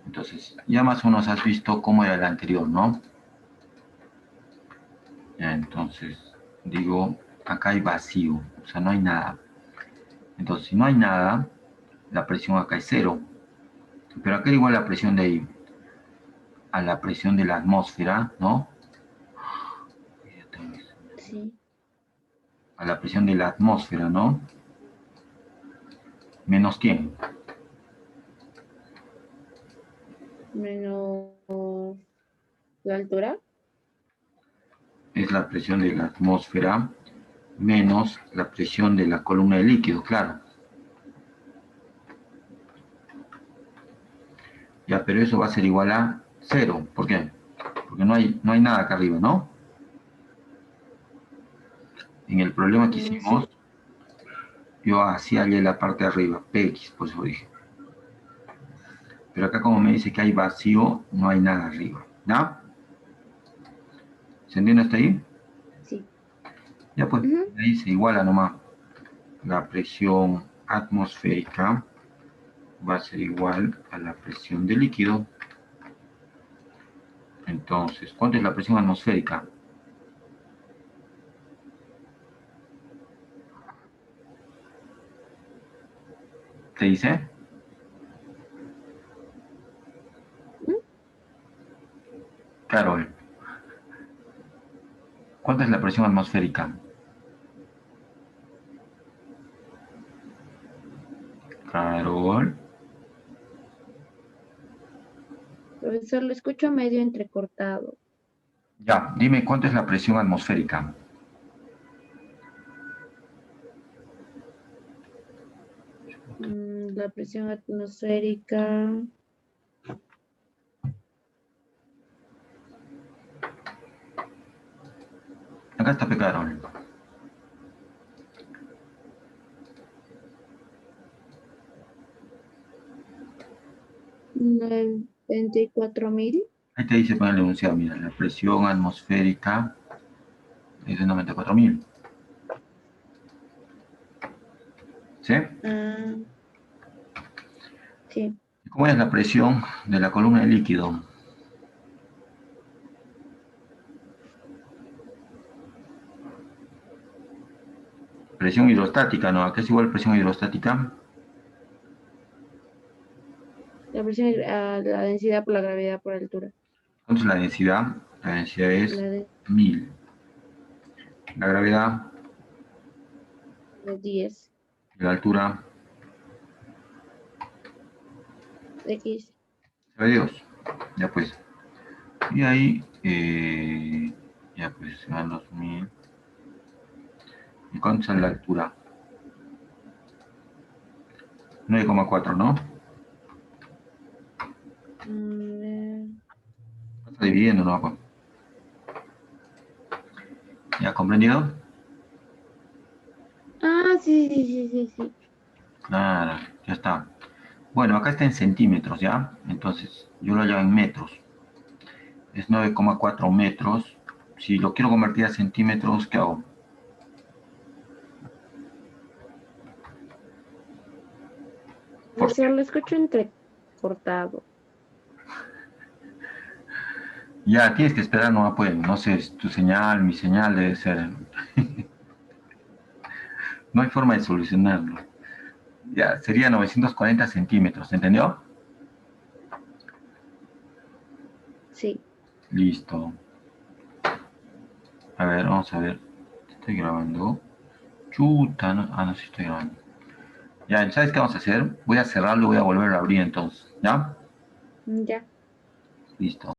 entonces ya más o menos has visto cómo era el anterior, ¿no? Ya, entonces, digo, acá hay vacío, o sea, no hay nada. Entonces, si no hay nada, la presión acá es cero. Pero acá igual la presión de ahí a la presión de la atmósfera, ¿no? Sí. A la presión de la atmósfera, ¿no? ¿Menos quién? Menos la altura. Es la presión de la atmósfera menos la presión de la columna de líquido, claro. Ya, pero eso va a ser igual a cero. ¿Por qué? Porque no hay nada acá arriba, ¿no? En el problema que Sí. hicimos, yo hacía la parte de arriba, Px, por eso dije. Pero acá como me dice que hay vacío, no hay nada arriba, ¿no? ¿Se entiende hasta ahí? Sí. Ya pues, Ujú. ahí se iguala nomás. La presión atmosférica va a ser igual a la presión del líquido. Entonces, ¿cuánto es la presión atmosférica? ¿Te dice? Mm. Carol, ¿cuánto es la presión atmosférica? Carol. Profesor, lo escucho medio entrecortado. Ya, dime cuánto es la presión atmosférica. La presión atmosférica. Acá está Carol. ¿No? 24.000. Ahí te dice para el enunciado, mira, la presión atmosférica es de 94.000. ¿Sí? Ah, sí. ¿Cómo es la presión de la columna de líquido? Presión hidrostática, ¿no? Acá es igual presión hidrostática. La presión, la densidad por la gravedad por altura. ¿Cuánto es la densidad? La densidad es La de 1000. La gravedad, 10. la altura, X. sabe Dios. Ya pues. Y ahí, ya pues, se van los 1000. ¿Y cuánto es la altura? 9,4, ¿no? Mm, Está dividiendo, ¿no? Pues, ¿ya comprendido? sí, sí, sí, sí, sí. Claro, ya está. Bueno, acá está en centímetros, ¿ya? Entonces, yo lo llevo en metros. Es 9,4 metros. Si lo quiero convertir a centímetros, ¿qué hago? Porque Profesor, lo escucho entrecortado. ya tienes que esperar, no pues, no sé, es tu señal, mi señal debe ser. No hay forma de solucionarlo. Ya, sería 940 centímetros, ¿entendió? Sí. Listo. A ver, vamos a ver. Estoy grabando. Chuta, no, no, sí estoy grabando. Ya, ¿sabes qué vamos a hacer? Voy a cerrarlo y voy a volver a abrir entonces, ¿ya? Ya. Listo.